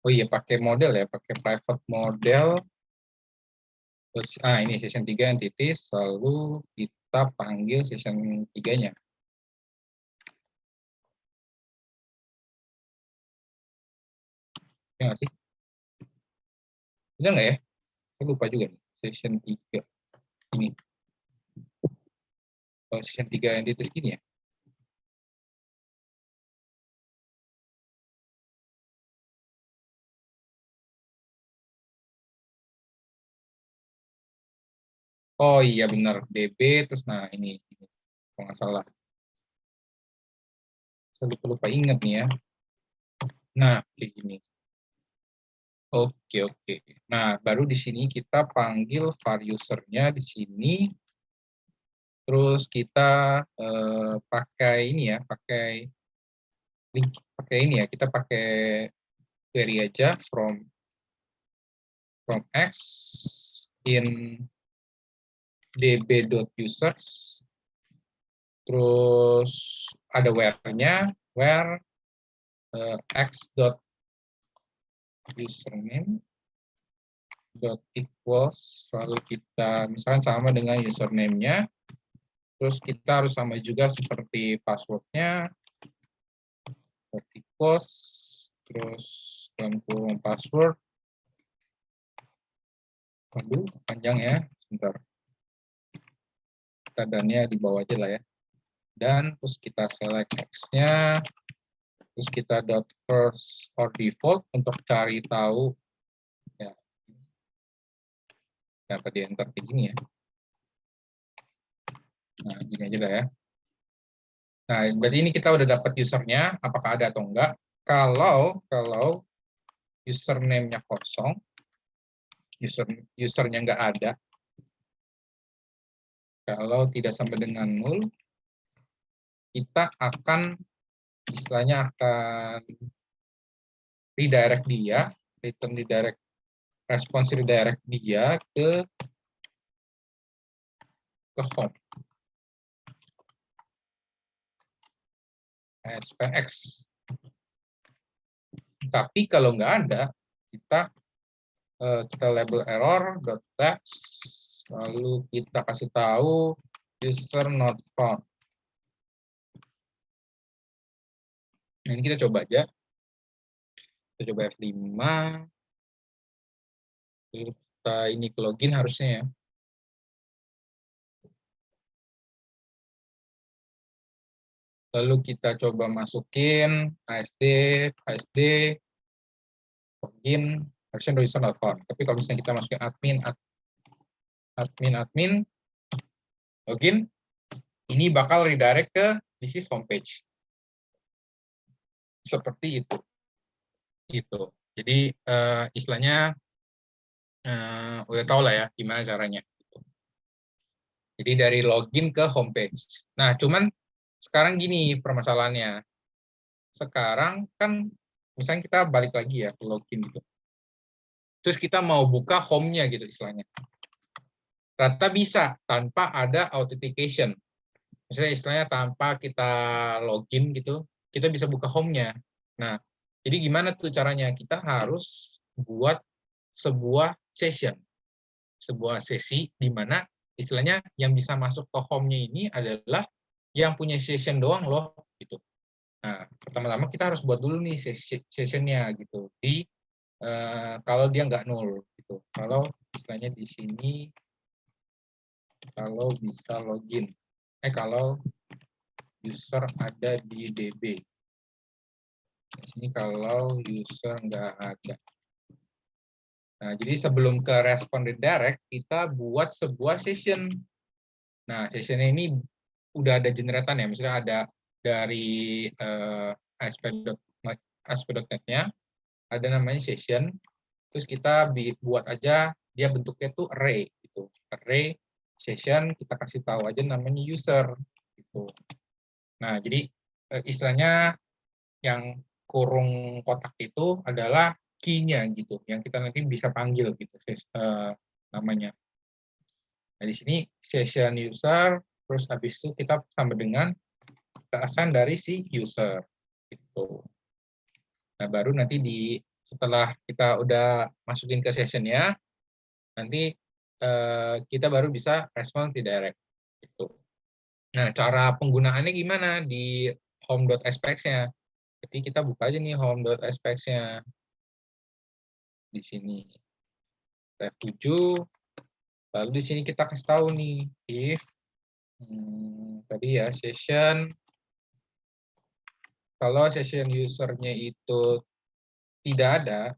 Oh iya, pakai model ya, pakai private model. Terus, ini session 3 entities, lalu kita panggil session 3-nya. Ya nggak sih? Benar nggak ya? Saya lupa juga nih, session 3 ini. Oh, session 3 entities ini ya? Oh iya benar, DB, terus nah ini kalau nggak salah. Saya lupa ingat nih ya. Nah, kayak gini. Oke, oke. Nah, baru di sini kita panggil var user-nya di sini. Terus kita pakai ini ya, pakai ini ya. Kita pakai query aja from x in db.users. Terus ada where-nya, where x.username dot equals, lalu kita misalkan sama dengan username-nya, terus kita harus sama juga seperti password-nya, dot equals, terus dalam kurung password, aduh panjang ya, sebentar, kita dannya di bawah aja lah ya, dan terus kita select x-nya, terus kita dot first or default untuk cari tahu ya, tadi enter kayak gini ya. Nah, gini aja lah ya. Nah, berarti ini kita udah dapat usernya, apakah ada atau enggak. Kalau username-nya kosong, usernya nggak ada, kalau tidak sampai dengan 0, kita akan istilahnya akan redirect dia, return redirect, response redirect dia ke home, SPX. Tapi kalau nggak ada, kita label error.text, lalu kita kasih tahu user not found. Nah, ini kita coba aja. Kita coba F5. Kita ini ke login harusnya ya. Lalu kita coba masukin ASD, login, harusnya user not found. Tapi kalau misalnya kita masukin admin, login, ini bakal redirect ke this is homepage. Seperti itu. Gitu. Jadi istilahnya udah tau lah ya gimana caranya. Gitu. Jadi dari login ke homepage. Nah, cuman sekarang gini permasalahannya. Sekarang kan misalnya kita balik lagi ya ke login gitu. Terus kita mau buka home-nya gitu istilahnya. Ternyata bisa tanpa ada authentication. Misalnya istilahnya tanpa kita login gitu, kita bisa buka home-nya. Nah, jadi gimana tuh caranya? Kita harus buat sebuah session. Sebuah sesi di mana istilahnya yang bisa masuk ke home-nya ini adalah yang punya session doang loh gitu. Nah, pertama-tama kita harus buat dulu nih session-nya gitu. Kalau dia nggak null gitu. Kalau istilahnya di sini kalau bisa login. Kalau user ada di DB. Di sini kalau user nggak ada. Nah, jadi sebelum ke respon redirect, kita buat sebuah session. Nah, sessionnya ini udah ada generatan ya, misalnya ada dari ASP.NET-nya, ada namanya session, terus kita buat aja, dia bentuknya tuh array, gitu. Array, session, kita kasih tahu aja namanya user, gitu. Nah, jadi istilahnya yang kurung kotak itu adalah key-nya gitu, yang kita nanti bisa panggil gitu namanya. Nah, di sini session user, terus habis itu kita sama dengan keasan dari si user gitu. Nah, baru nanti setelah kita udah masukin ke session-nya, nanti kita baru bisa respon redirect gitu. Nah, cara penggunaannya gimana di home.spx-nya? Jadi kita buka aja nih home.spx-nya di sini. F7, lalu di sini kita kasih tahu nih if tadi ya session, kalau session usernya itu tidak ada,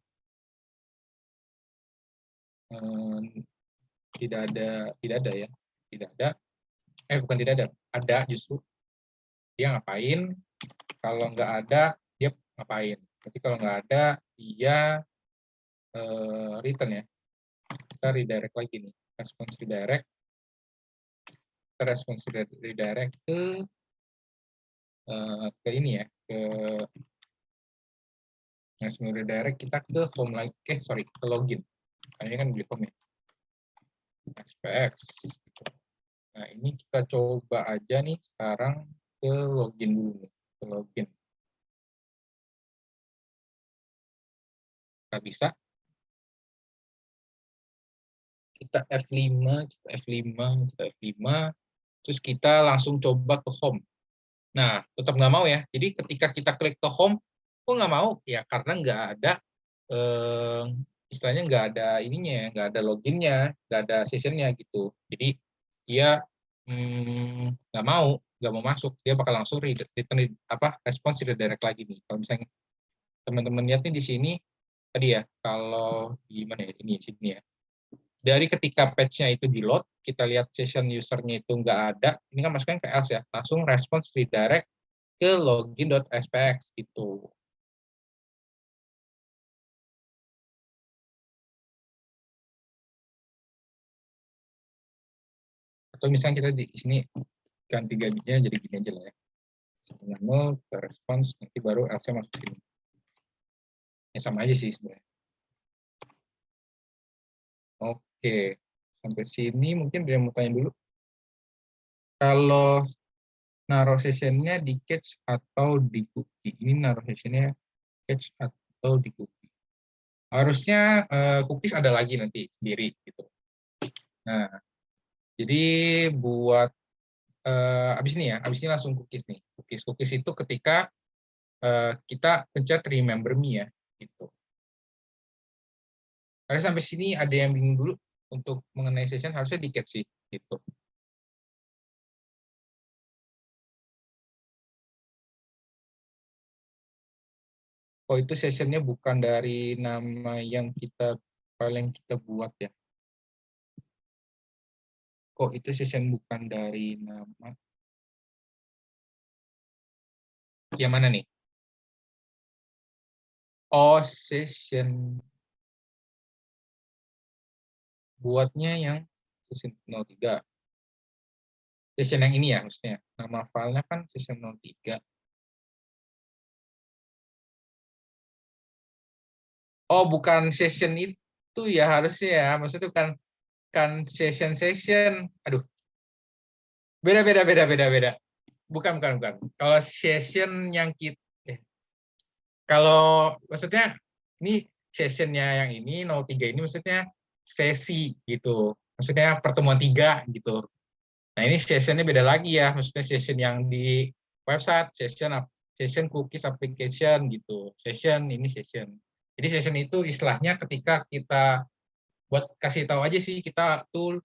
tidak ada ya, bukan tidak ada justru, dia ngapain, kalau nggak ada dia ngapain. Berarti kalau nggak ada dia return ya, kita redirect lagi nih, response redirect, ke ini ya, ke response redirect kita ke home lagi, ke login, karena ini kan di home ya, SPX. Nah, ini kita coba aja nih sekarang ke login dulu, ke login. Nggak bisa. Kita F5, terus kita langsung coba ke home. Nah, tetap nggak mau ya. Jadi ketika kita klik ke home, kok nggak mau? Ya karena nggak ada, istilahnya nggak ada ininya ya, nggak ada loginnya, nggak ada sessionnya gitu. Jadi dia nggak mau masuk. Dia bakal langsung return response redirect lagi nih. Kalau misalnya teman-teman lihat nih di sini tadi ya, kalau di mana ya, sini ya. dari ketika patch-nya itu di-load, kita lihat session user-nya itu nggak ada, ini kan masukkan ke else ya, langsung response redirect ke login.spx gitu. Atau misalnya kita di sini ganti gajinya jadi gini aja lah ya. Dengan 0, kita response, nanti baru else masuk sini. Ya sama aja sih sebenarnya. Oke, sampai sini mungkin ada yang mau tanya dulu. Kalau naruh sessionnya di cache atau di cookie, ini naruh sessionnya cache atau di cookie. Harusnya cookies ada lagi nanti sendiri gitu. Nah, jadi buat abis ini ya, abis ini langsung cookies nih. Cookies itu ketika kita pencet remember me ya, gitu. Karena sampai sini ada yang bingung dulu untuk mengenai session harusnya di catch sih, gitu. Oh itu sessionnya bukan dari nama yang kita paling kita buat ya. Kok itu session bukan dari nama yang mana nih? Oh session buatnya yang session 03. Session yang ini ya maksudnya. Nama filenya kan session 03. Oh bukan session itu ya harusnya ya. Maksudnya itu kan session. Aduh, beda. Bukan. Kalau session yang kita kalau maksudnya ini sessionnya yang ini 03 ini maksudnya sesi gitu. Maksudnya pertemuan 3 gitu. Nah, ini sessionnya beda lagi ya. Maksudnya session yang di website, session cookies application gitu. Session ini session. Jadi session itu istilahnya ketika kita buat kasih tahu aja sih kita tuh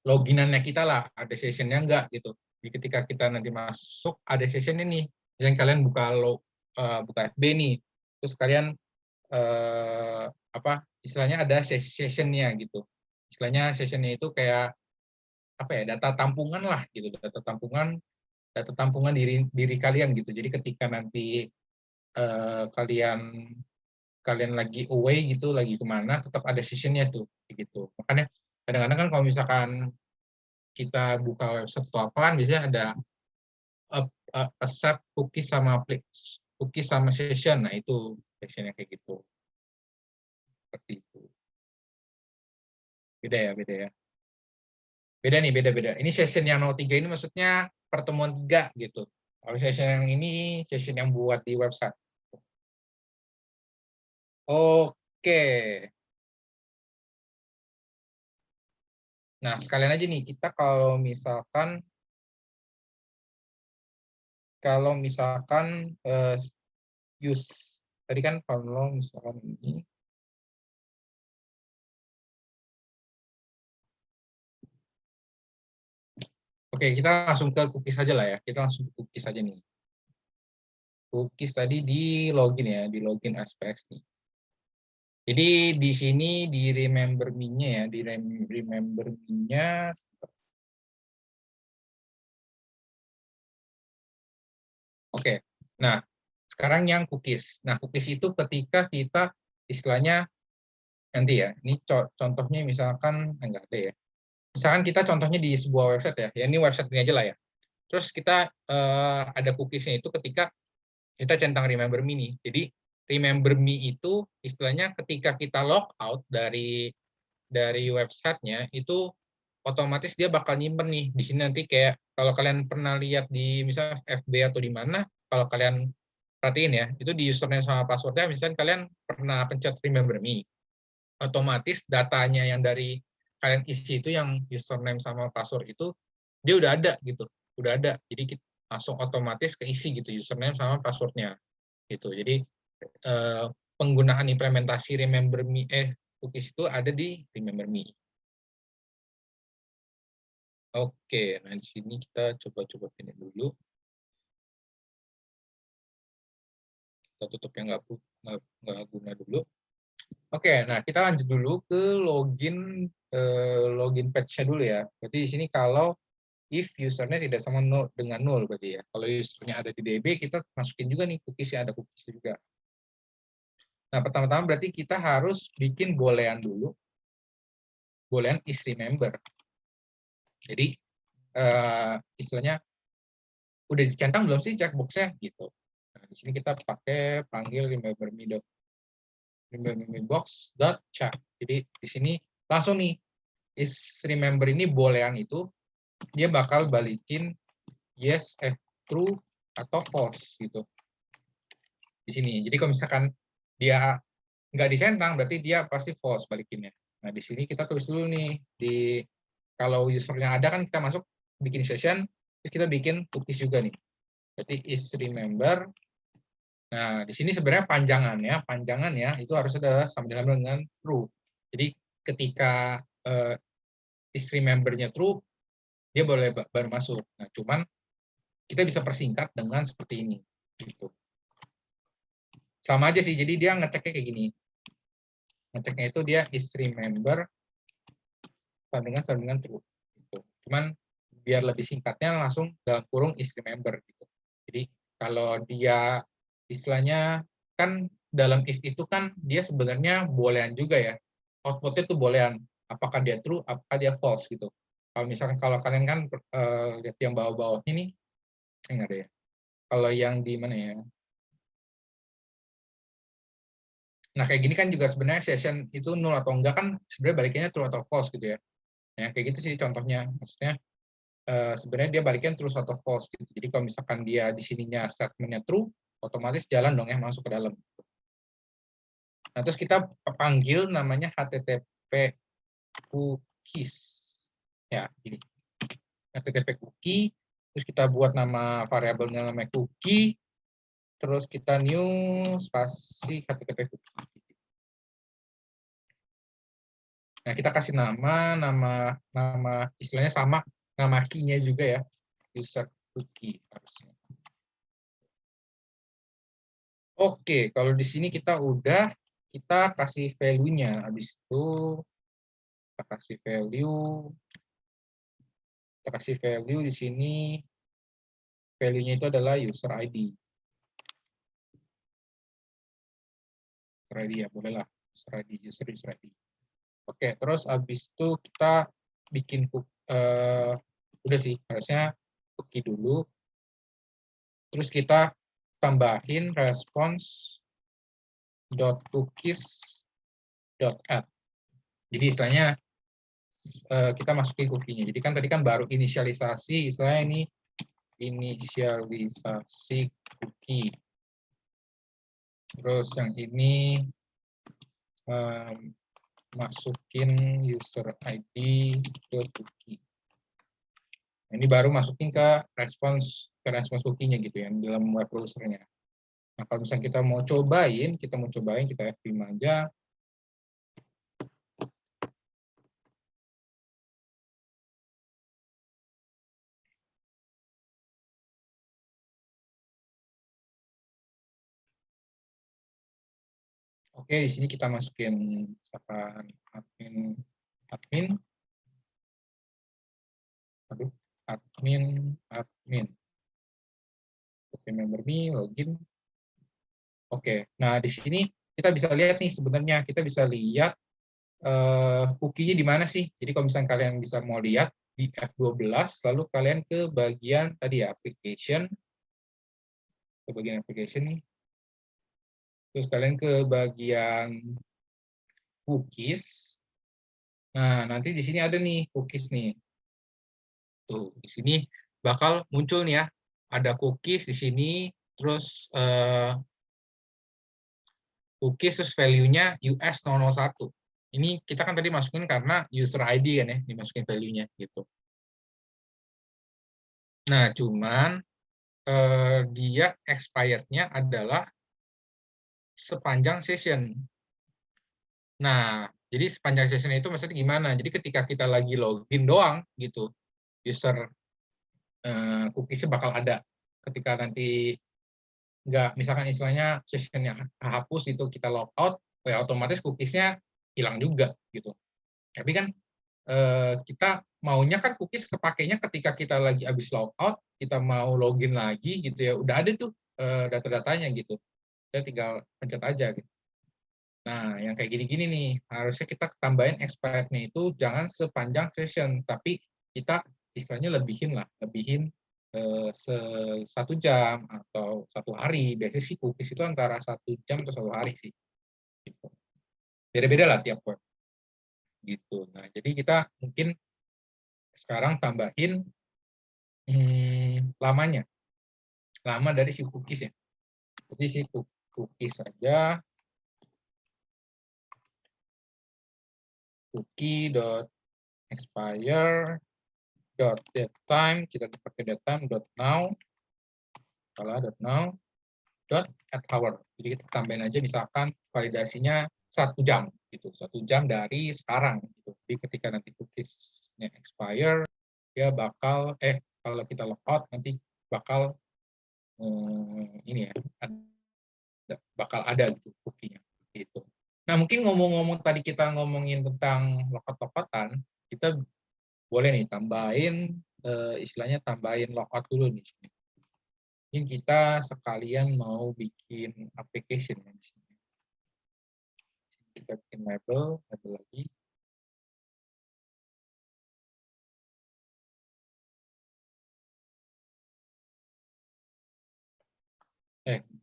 loginannya kita lah, ada sessionnya enggak gitu. Jadi ketika kita nanti masuk ada session ini, misalnya kalian buka FB nih, terus kalian apa istilahnya ada sessionnya gitu. Istilahnya sessionnya itu kayak apa ya data tampungan lah gitu, data tampungan diri kalian gitu. Jadi ketika nanti kalian lagi away gitu, lagi kemana, tetap ada sessionnya tuh gitu. Makanya kadang-kadang kan kalau misalkan kita buka website atau apa kan biasanya ada accept cookie sama session. Nah, itu sessionnya kayak gitu. Seperti itu. Beda ya. Beda nih, beda. Ini session yang 03 ini maksudnya pertemuan 3 gitu. Kalau session yang ini session yang buat di website. Oke. Nah, sekalian aja nih kita kalau misalkan use tadi kan kalau misalkan ini. Oke, kita langsung ke cookies aja lah ya. Kita langsung ke cookies aja nih. Cookies tadi di login ya, di login SPX nih. Jadi di sini di remember me-nya ya, di remember me-nya. Oke. Nah, sekarang yang cookies. Nah, cookies itu ketika kita istilahnya nanti ya. Ini contohnya misalkan enggak ada ya. Misalkan kita contohnya di sebuah website ya. Ya ini website ini aja lah ya. Terus kita ada cookiesnya itu ketika kita centang remember me nih. Jadi remember me itu istilahnya ketika kita log out dari websitenya itu otomatis dia bakal nyimpen nih di sini nanti kayak kalau kalian pernah lihat di misalnya FB atau di mana kalau kalian perhatiin ya itu di username sama passwordnya misalnya kalian pernah pencet remember me otomatis datanya yang dari kalian isi itu yang username sama password itu dia udah ada gitu udah ada jadi kita langsung otomatis keisi gitu username sama passwordnya gitu jadi penggunaan implementasi remember me cookies itu ada di remember me. Oke, nah di sini kita coba ini dulu. Kita tutup yang nggak guna dulu. Oke, nah kita lanjut dulu ke login page-nya dulu ya. Berarti di sini kalau if usernya tidak sama dengan nol berarti ya. Kalau usernya ada di DB, kita masukin juga nih cookies-nya, ada cookies juga. Nah, pertama-tama berarti kita harus bikin boolean dulu. Boolean is remember. Jadi istilahnya udah dicentang belum sih checkbox-nya gitu. Nah, di sini kita pakai panggil remember me box dot check. Jadi di sini langsung nih is remember ini boolean itu dia bakal balikin yes, true atau false gitu di sini. Jadi kalau misalkan dia nggak dicentang berarti dia pasti false balikinnya. Nah di sini kita tulis dulu nih di kalau usernya ada kan kita masuk bikin session terus kita bikin cookies juga nih. Berarti is remember. Nah di sini sebenarnya panjangannya itu harus adalah sama dengan true. Jadi ketika is remember-nya true dia boleh baru masuk. Nah cuman kita bisa persingkat dengan seperti ini. Gitu. Sama aja sih, jadi dia ngeceknya kayak gini. Ngeceknya itu dia is remember sama dengan true. Gitu. Cuman biar lebih singkatnya langsung dalam kurung is remember. Gitu. Jadi kalau dia istilahnya kan dalam if itu kan dia sebenarnya boolean juga ya. Outputnya tuh boolean. Apakah dia true, apakah dia false gitu. Kalau misalkan kalau kalian kan lihat yang bawah-bawah ini, nggak ada ya. Kalau yang di mana ya? Nah, kayak gini kan juga sebenarnya session itu nol atau enggak kan sebenarnya balikannya true atau false gitu ya. Ya, kayak gitu sih contohnya. Maksudnya sebenarnya dia balikin true atau false gitu. Jadi kalau misalkan dia di sininya statementnya true, otomatis jalan dong ya masuk ke dalam. Nah, terus kita panggil namanya HTTP cookies. Ya, ini. HTTP cookie, terus kita buat nama variabelnya namanya cookie, terus kita new spasi HTTP cookie. Nah, kita kasih nama istilahnya sama nama key-nya juga ya, user cookie harusnya. Oke, kalau di sini kita kasih value-nya. Habis itu kita kasih value di sini. Value-nya itu adalah user ID. User ID ya, bolehlah. User ID. Oke, terus habis itu kita bikin udah sih, harusnya cookie dulu. Terus kita tambahin response .cookies.add. Jadi istilahnya kita masukin cookie-nya. Jadi kan tadi kan baru inisialisasi, istilahnya ini inisialisasi cookie. Terus yang ini masukin user ID ke cookie. Ini baru masukin ke respons cookie-nya gitu ya, dalam web browser-nya. Nah, kalau misalnya kita mau cobain, kita F5 aja. Oke, di sini kita masukin misalkan admin, member me, login. Oke, nah di sini kita bisa lihat nih sebenarnya kita bisa lihat cookie-nya di mana sih. Jadi kalau misalnya kalian bisa mau lihat di F12, lalu kalian ke bagian tadi ya application, nih. Terus kalian ke bagian cookies. Nah, nanti di sini ada nih cookies nih. Tuh, di sini bakal muncul nih ya. Ada cookies di sini, terus cookies terus value-nya US001. Ini kita kan tadi masukin karena user ID kan ya, dimasukin value-nya gitu. Nah, cuman dia expired-nya adalah sepanjang session. Nah, jadi sepanjang session itu maksudnya gimana? Jadi ketika kita lagi login doang gitu, user cookies-nya bakal ada. Ketika nanti nggak, misalkan istilahnya session yang hapus itu kita logout, ya otomatis cookies-nya hilang juga gitu. Tapi kan kita maunya kan cookies kepakainya ketika kita lagi habis logout, kita mau login lagi gitu ya, udah ada tuh data-datanya gitu. Kita tinggal pencet aja gitu. Nah, yang kayak gini-gini nih, harusnya kita tambahin expirednya itu jangan sepanjang session, tapi kita istilahnya lebihin 1 jam atau 1 hari. Biasanya sih cookies itu antara 1 jam atau 1 hari sih. Gitu. Beda-beda lah tiap web. Gitu. Nah, jadi kita mungkin sekarang tambahin lamanya, lama dari si cookies ya. Jadi si cookies saja, cookie.expire.datetime, kita pakai datetime.now, .now.@hour. Jadi kita tambahin aja misalkan validasinya 1 jam gitu, 1 jam dari sekarang gitu. Jadi ketika nanti cookiesnya expire, dia bakal kalau kita logout nanti bakal ini ya, bakal ada gitu cookie-nya gitu. Nah, mungkin ngomong-ngomong tadi kita ngomongin tentang logout-logoutan, kita boleh nih tambahin istilahnya tambahin logout dulu nih. Mungkin kita sekalian mau bikin application ya di sini. Kita bikin label lagi.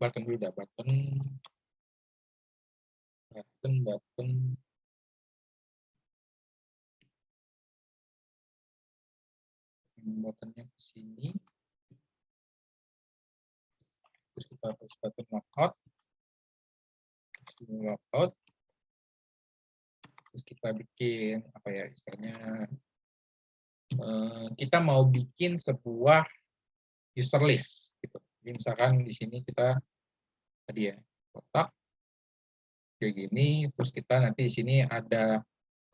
Button dulu dah, button. Buttonnya ke sini. Terus kita harus button logout. Logout. Terus kita bikin apa ya istilahnya, kita mau bikin sebuah user list gitu. Jadi misalkan di sini kita tadi ya kotak kayak gini, terus kita nanti di sini ada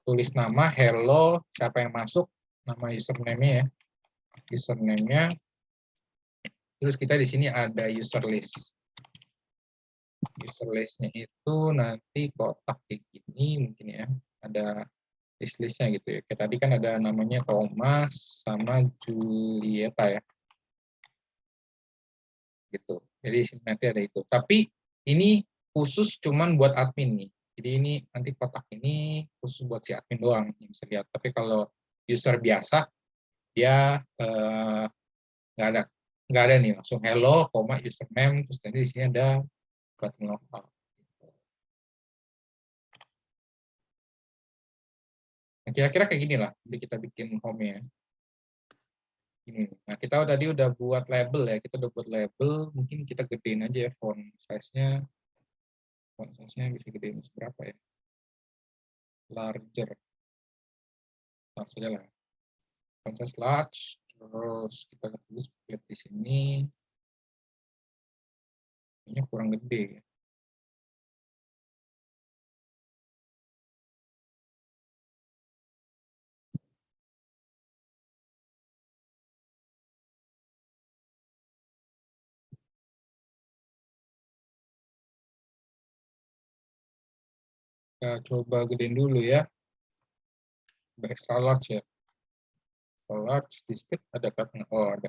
tulis nama hello, siapa yang masuk, nama username-nya ya, username-nya, terus kita di sini ada user list. User list-nya itu nanti kotak kayak gini mungkin ya, ada list-listnya gitu ya. Kayak tadi kan ada namanya Thomas sama Julieta ya. Gitu. Jadi nanti ada itu. Tapi ini khusus cuman buat admin nih. Jadi ini nanti kotak ini khusus buat si admin doang yang bisa lihat. Tapi kalau user biasa dia nggak ada nih langsung hello, username, terus nanti di sini ada button logout. Nah, kira-kira kayak gini lah. Jadi kita bikin home-nya. Ini. Nah, kita tadi udah buat label ya. Kita udah buat label. Mungkin kita gedein aja ya font size-nya. Font size-nya bisa gedein berapa ya? Larger. Langsung aja lah. Font size large. Terus kita tulis split di sini. Ini kurang gede ya. Kita coba gedein dulu ya. Extra large ya. Extra large di split ada kan? Oh, ada.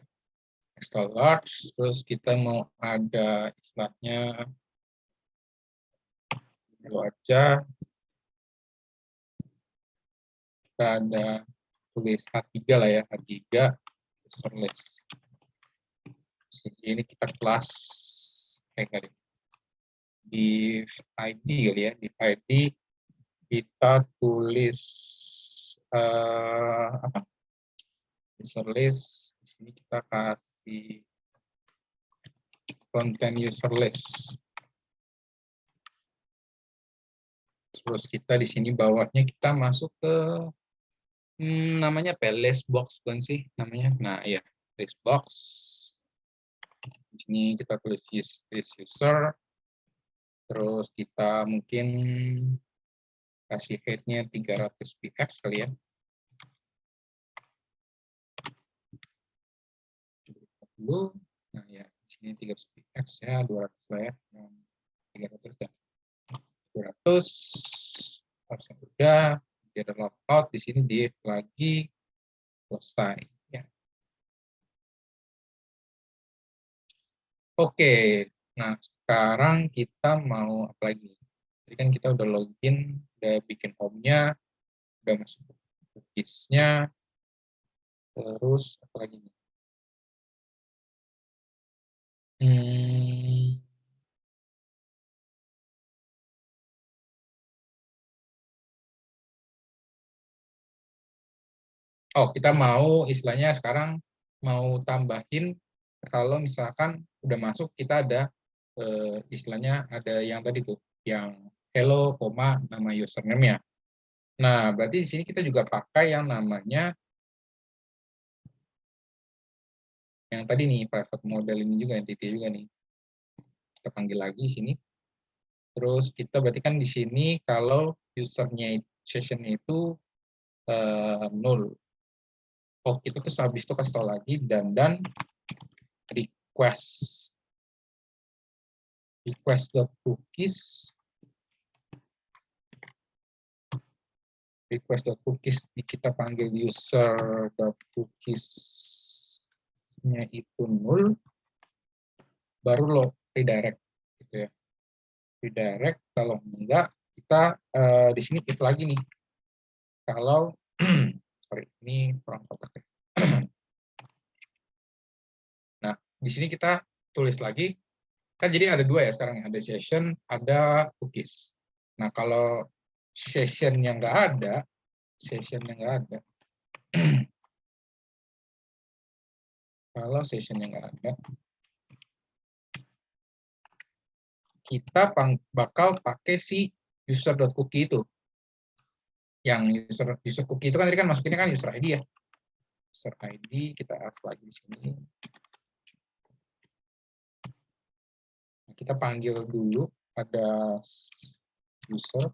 Extra large. Terus kita mau ada istilahnya dulu aja. Kita ada tulis H3 lah ya, H3 user list. Ini kita kelas di ID kali ya, di ID kita tulis apa? User list. Di sini kita kasih content user list. Terus kita di sini bawahnya kita masuk ke namanya list box kan sih namanya. Nah, ya, list box. Di sini kita tulis list user. Terus kita mungkin kasih height-nya 300 px kali ya. Nah ya, di sini 300 px ya, 200 lah ya. 300 ya. 200 harusnya udah, dia ada logout di sini div lagi selesai ya. Oke, nah sekarang kita mau apa lagi? Jadi kan kita udah login, udah bikin home-nya, udah masuk cookies-nya, terus apa lagi nih? Oh, kita mau istilahnya sekarang mau tambahin kalau misalkan udah masuk kita ada istilahnya ada yang tadi tuh yang hello, nama username-nya. Nah, berarti di sini kita juga pakai yang namanya yang tadi nih private model ini juga entity juga nih. Kita panggil lagi di sini. Terus kita berarti kan di sini kalau usernya session itu null. Oh, itu terus habis itu kasih tahu lagi dan request request.cookies kita panggil user.cookies-nya itu null, baru lo redirect gitu ya. Redirect, kalau enggak kita di sini if lagi nih. Kalau sorry, ini kurang kotak ya. Nah, di sini kita tulis lagi, kan jadi ada dua ya sekarang, ada session, ada cookies. Nah, kalau session yang nggak ada, kalau session yang nggak ada, kita bakal pakai si user.cookie itu. Yang user cookie itu kan tadi kan masukinnya kan user ID ya. User ID kita add lagi di sini. Kita panggil dulu ada user.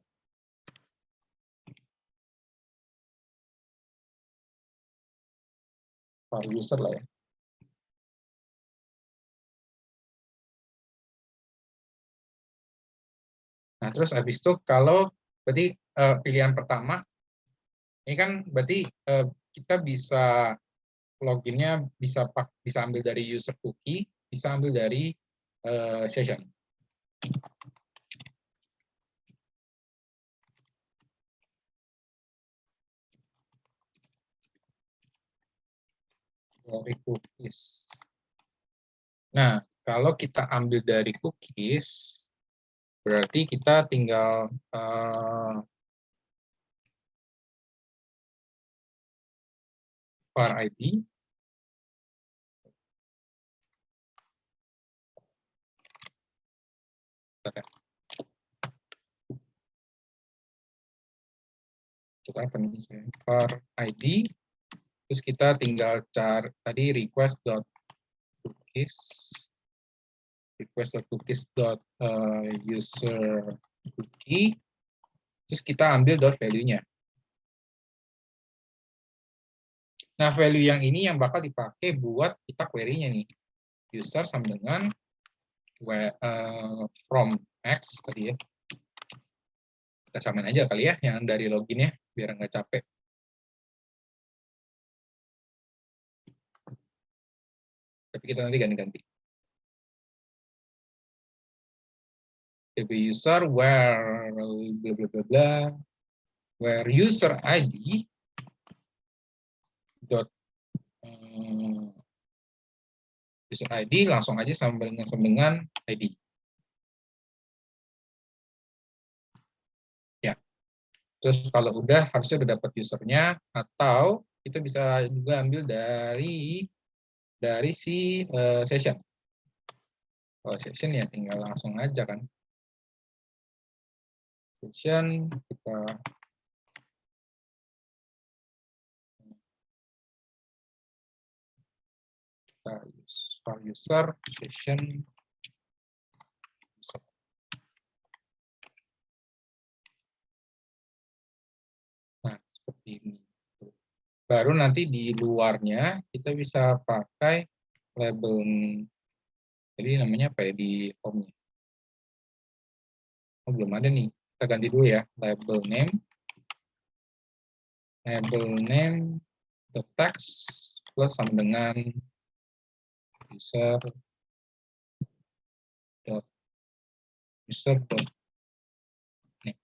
Var user lah ya. Nah, terus habis itu kalau berarti pilihan pertama ini kan berarti kita bisa loginnya bisa ambil dari user cookie, bisa ambil dari session. Dari cookies. Nah, kalau kita ambil dari cookies, berarti kita tinggal var ID. Kita apa nih? Var ID. Terus kita tinggal cari tadi request.cookies user cookie, terus kita ambil value-nya. Nah, value yang ini yang bakal dipakai buat kita query-nya nih. User sama dengan from x tadi ya. Kita samain aja kali ya yang dari login ya, biar nggak capek. Tapi kita nanti ganti-ganti. User where bla bla bla bla where user ID dot user ID langsung aja sama dengan ID. Ya. Terus kalau udah harusnya udah dapat usernya, atau kita bisa juga ambil dari si session. Kalau session ya tinggal langsung aja kan. Session kita user session user. Nah, seperti ini. Baru nanti di luarnya kita bisa pakai label, jadi namanya apa ya di home-nya. Oh, belum ada nih. Kita ganti dulu ya, label name the text plus sama dengan user dot user dot name.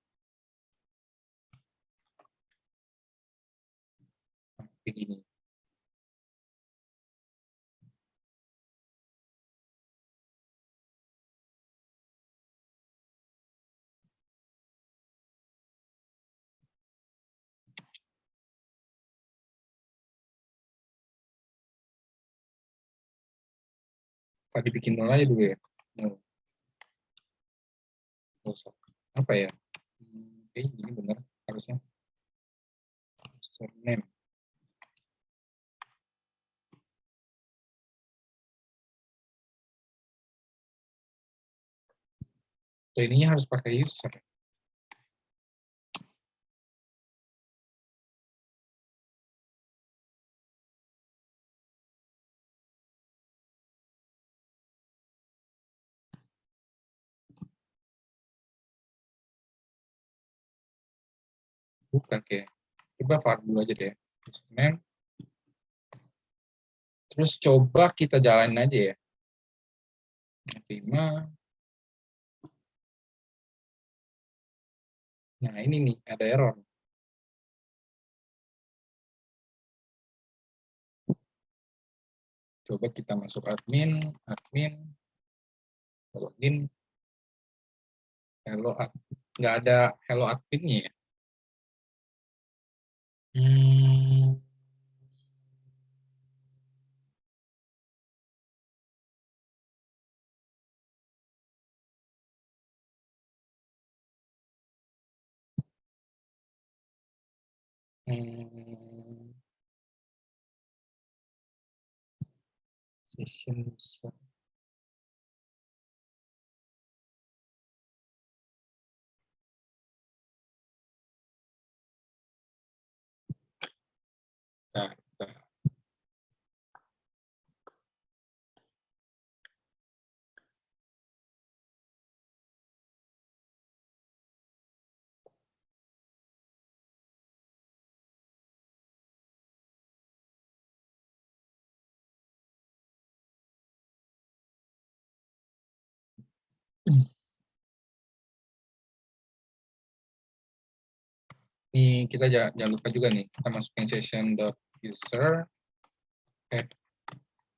Begini. Tadi bikin nol aja dulu ya. Nol. Apa ya? Oke, ini benar harusnya. Username. So, ininya harus pakai user. Bukan kayak. Coba var dulu aja deh. Username. Terus coba kita jalanin aja ya. 5. Nah, ini nih, ada error. Coba kita masuk admin, login, hello, nggak ada hello adminnya ya. Hmm. Hmm. Session. Nah, ini kita jangan lupa juga nih, kita masukin session.user,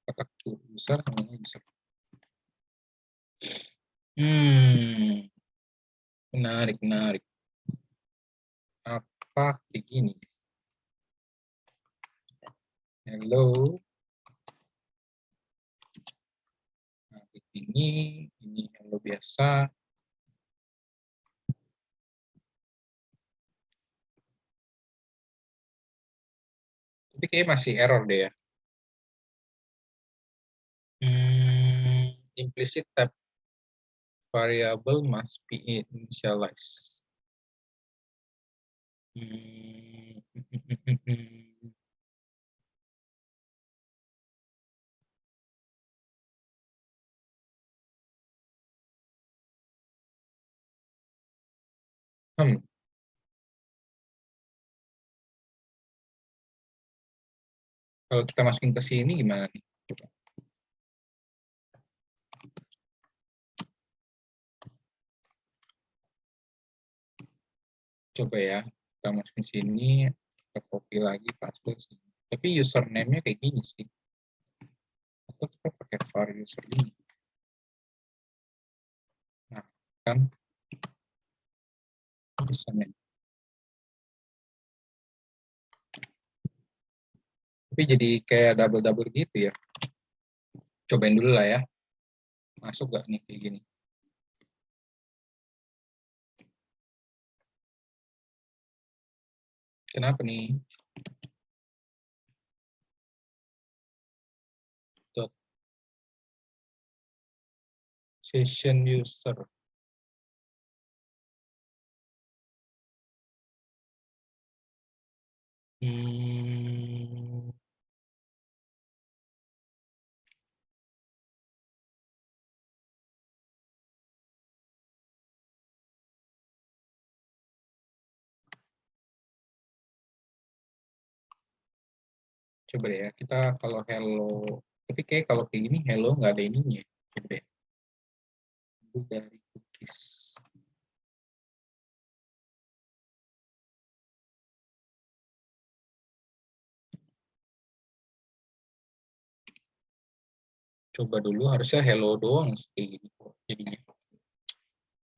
kotak user sama user. Menarik. Apa kayak gini? Hello. Nah, ini hello biasa. Tapi kayak masih error deh ya. Implicit type variable must be initialized. Kalau kita masukin ke sini gimana nih? Coba ya, kita masukin sini, kita copy lagi, paste sini. Tapi username-nya kayak gini sih. Atau kita pakai var user ini. Nah, kan username. Tapi jadi kayak double-double gitu ya. Cobain dulu lah ya. Masuk gak nih kayak gini? Kenapa nih? Dot session user. Coba deh ya, kita kalau hello, tapi kayak kalau kayak gini hello nggak ada ininya. Coba deh. Itu dari cookies. Coba dulu, harusnya hello doang kayak gini kok jadinya.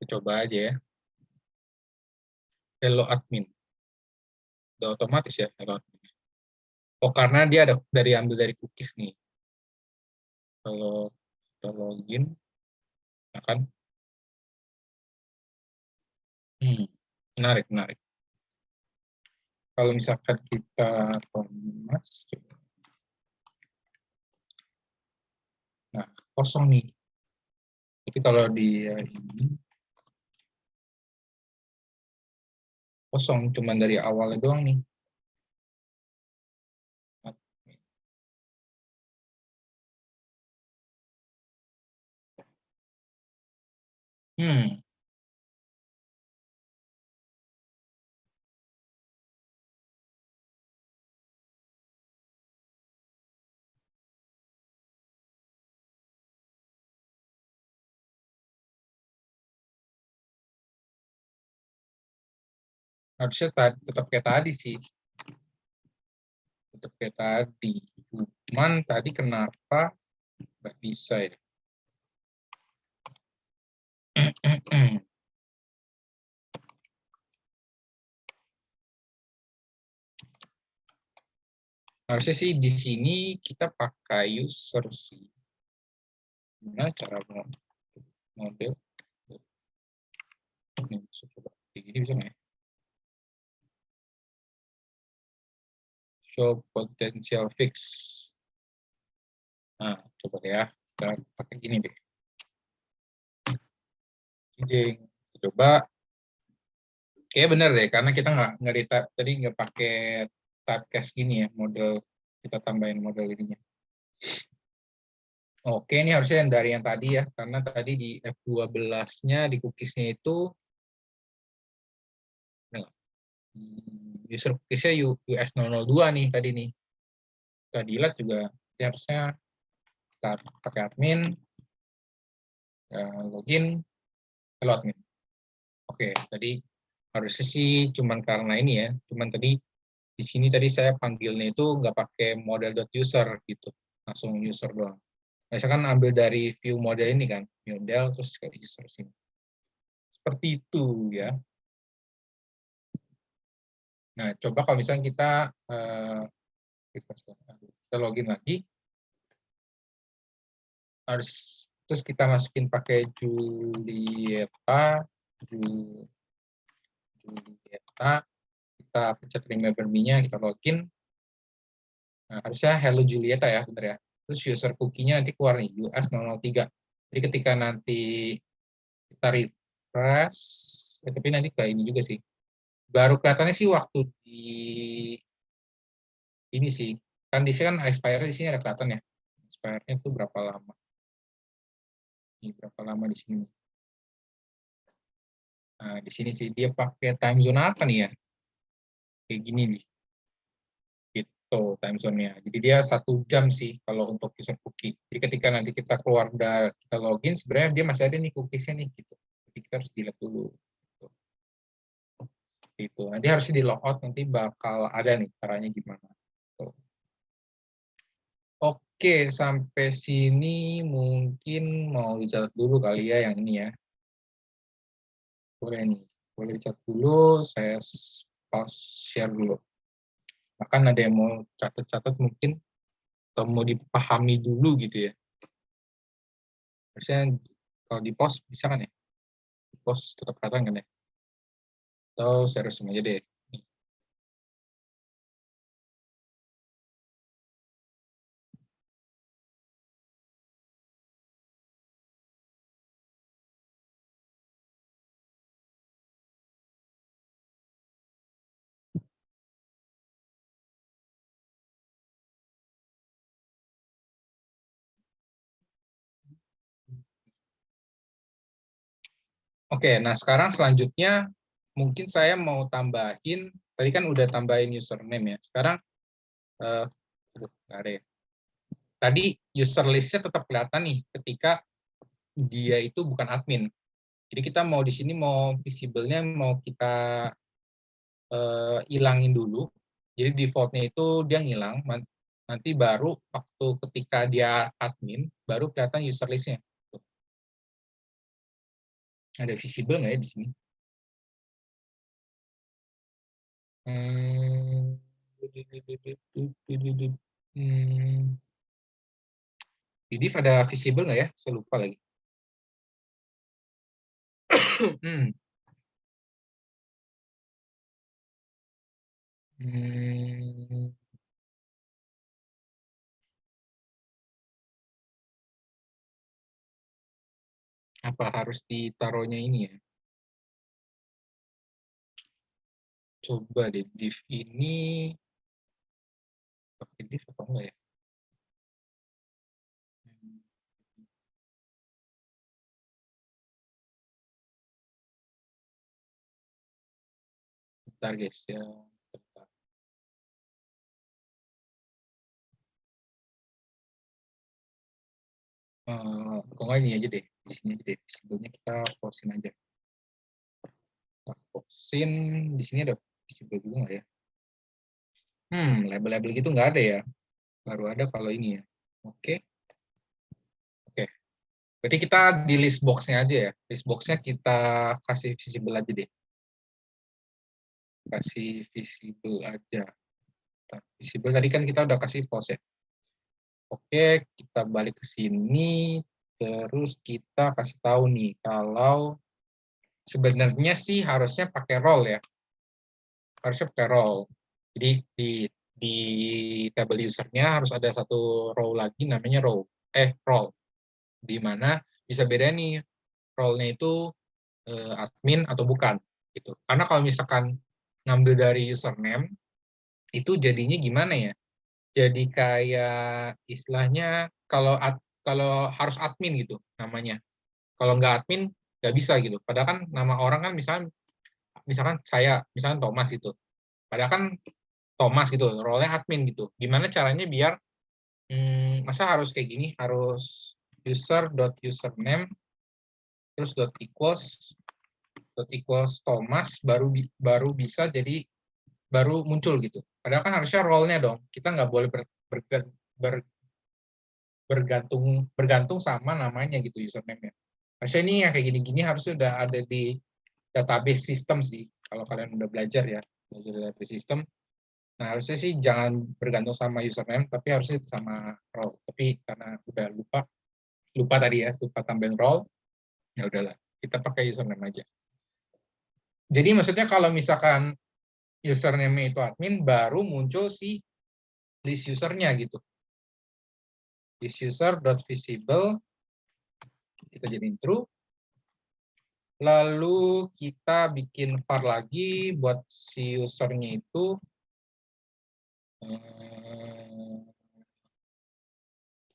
Kita coba aja ya. Hello admin. Udah otomatis ya hello admin. Oh, karena dia ada ambil dari cookies nih. Kalau kita login, akan menarik, menarik. Kalau misalkan kita Thomas, nah kosong nih. Tapi kalau dia ini kosong, cuman dari awalnya doang nih. Hmm, harusnya tetap kayak tadi sih, tetap kayak tadi. Cuman tadi kenapa nggak bisa ya? Harusnya sih di sini kita pakai user sih. Gimana cara model? Ini coba begini bisa nggak ya? Show potential fix. Nah, coba ya, kita pakai gini deh. Jeng, coba. Kayak bener deh, karena kita nggak tadi nggak pakai typecast gini ya, model kita tambahin model ininya. Oke, ini harusnya yang dari yang tadi ya, karena tadi di F12-nya di cookies-nya itu user cookies-nya US002 nih tadi nih. Kita delete juga, ini harusnya kita pakai admin, login, hello admin. Oke, tadi harusnya sih cuman karena ini ya, cuman tadi di sini tadi saya panggilnya itu nggak pakai model.user gitu, langsung user doang. Misalkan ambil dari view model ini kan, model terus ke user sini. Seperti itu ya. Nah, coba kalau misalnya kita login lagi, harus terus kita masukin pakai Julieta, kita pencet remember me-nya, kita login. Nah, harusnya hello Julieta ya, bener ya. Terus user cookie-nya nanti keluar nih, US003. Jadi ketika nanti kita refresh, tapi nanti ke ini juga sih. Baru kelihatannya sih waktu di ini sih. Kan di sini kan expire di sini ada kelihatan ya. Expire-nya itu berapa lama. Ini berapa lama di sini. Nah, di sini sih dia pakai time zone apa nih ya? Kayak gini nih. Gitu time zone-nya. Jadi dia 1 jam sih kalau untuk user cookie. Jadi ketika nanti kita keluar dari kita login, sebenarnya dia masih ada nih cookies-nya nih gitu. Jadi kita harus delete dulu. Gitu. Gitu. Nanti harus di logout, nanti bakal ada nih caranya gimana. Gitu. Oke, sampai sini mungkin mau dicatat dulu kali ya yang ini ya. Boleh nih, boleh dicatat dulu, saya pause share dulu. Bahkan ada yang mau catat-catat mungkin, atau mau dipahami dulu gitu ya. Harusnya kalau di post bisa kan ya? Di post tetap kelihatan kan ya? Atau saya resume aja deh. Oke, nah sekarang selanjutnya mungkin saya mau tambahin, tadi kan udah tambahin username ya. Sekarang Aduh, nggak ada ya. Tadi user list-nya tetap kelihatan nih ketika dia itu bukan admin. Jadi kita mau di sini mau visible-nya mau kita hilangin dulu. Jadi default-nya itu dia ngilang. Nanti baru waktu ketika dia admin, baru kelihatan user list-nya. Ada visible nggak ya di sini? Hmm. Di div ada visible nggak ya? Saya lupa lagi. Hmm. Hmm. Apa harus ditaruhnya ini ya? Coba deh div ini pakai div apa enggak ya? Bentar guys ya. Bentar. Kok nggak ini aja deh. Di sini aja deh. Visible-nya kita posin aja. Kita posin di sini ada visible juga nggak ya? Label-label gitu nggak ada ya. Baru ada kalau ini ya. Oke. Oke. Berarti kita di list box-nya aja ya. List box-nya kita kasih visible aja deh. Kasih visible aja. Visible tadi kan kita udah kasih false ya. Oke, kita balik ke sini. Terus kita kasih tahu nih kalau sebenarnya sih harusnya pakai role ya. Harusnya pakai role. Jadi di table usernya harus ada satu row lagi namanya role. Di mana bisa beda nih role-nya itu admin atau bukan gitu. Karena kalau misalkan ngambil dari username itu jadinya gimana ya? Jadi kayak istilahnya kalau harus admin gitu namanya. Kalau nggak admin nggak bisa gitu. Padahal kan nama orang kan misalkan saya misalkan Thomas itu. Padahal kan Thomas gitu, role-nya admin gitu. Gimana caranya biar masa harus kayak gini, harus user.username terus dot equals Thomas baru bisa jadi baru muncul gitu. Padahal kan harusnya role-nya dong. Kita nggak boleh ber- bergantung sama namanya gitu username-nya. Harusnya ini yang kayak gini-gini harusnya udah ada di database system sih. Kalau kalian udah belajar ya, belajar database system. Nah, harusnya sih jangan bergantung sama username, tapi harusnya sama role. Tapi karena udah lupa tadi ya, lupa tambahin role, ya udahlah, kita pakai username aja. Jadi maksudnya kalau misalkan username itu admin, baru muncul si list usernya gitu. List user.visible, kita jadiin true. Lalu kita bikin var lagi buat si usernya itu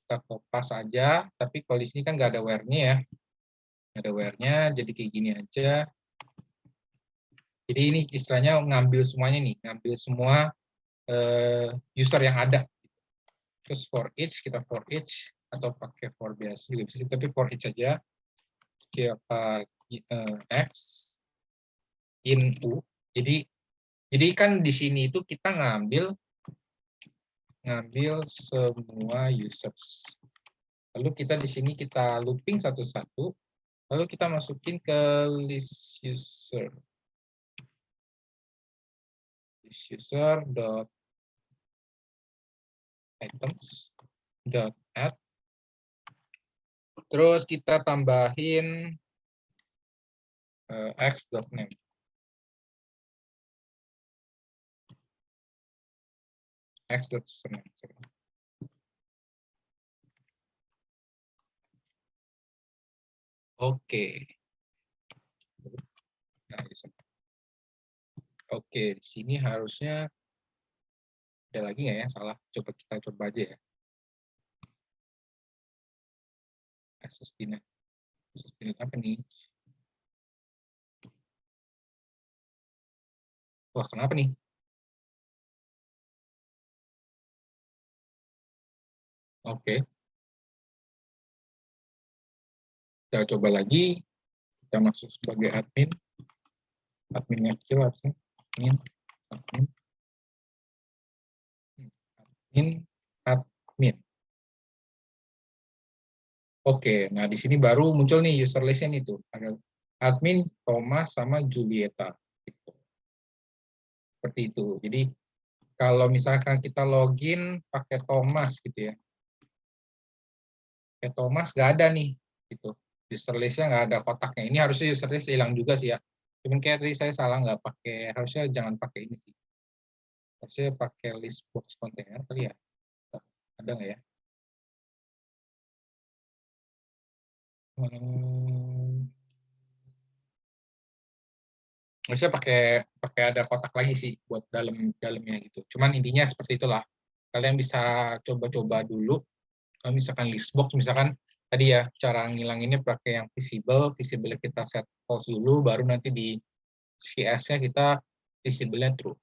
kita kopas aja, tapi kalau di sini kan nggak ada where-nya ya. Nggak ada where-nya, jadi kayak gini aja. Jadi ini istilahnya ngambil semuanya nih, ngambil semua user yang ada. Terus for each, kita for each, atau pakai for biasa juga bisa, tapi for each aja. Kita X, in U. Jadi kan di sini itu kita ngambil semua users. Lalu kita di sini kita looping satu-satu, lalu kita masukin ke list user. List user dot items dot add. Terus kita tambahin x dot name. X dot username. Oke. Nah, oke, di sini harusnya ada lagi nggak ya salah? Coba kita coba aja ya. Access denied. Access denied apa nih? Wah, kenapa nih? Oke. Kita coba lagi. Kita masuk sebagai admin. Adminnya kecil harusnya. Admin. Admin. Oke, nah di sini baru muncul nih user list-nya itu. Ada admin, Thomas, sama Julieta. Gitu. Seperti itu. Jadi kalau misalkan kita login pakai Thomas gitu ya. Pakai Thomas nggak ada nih. Gitu. User list-nya nggak ada kotaknya. Ini harusnya user list hilang juga sih ya. Cuman kayak tadi saya salah nggak pakai, harusnya jangan pakai ini sih. Harusnya pakai list box container kali ya. Ada nggak ya? Harusnya pakai ada kotak lagi sih buat dalamnya gitu. Cuman intinya seperti itulah. Kalian bisa coba-coba dulu. Kalau misalkan list box, misalkan tadi ya cara ngilanginnya pakai yang visible, visible kita set false dulu, baru nanti di CS-nya kita visible-nya true.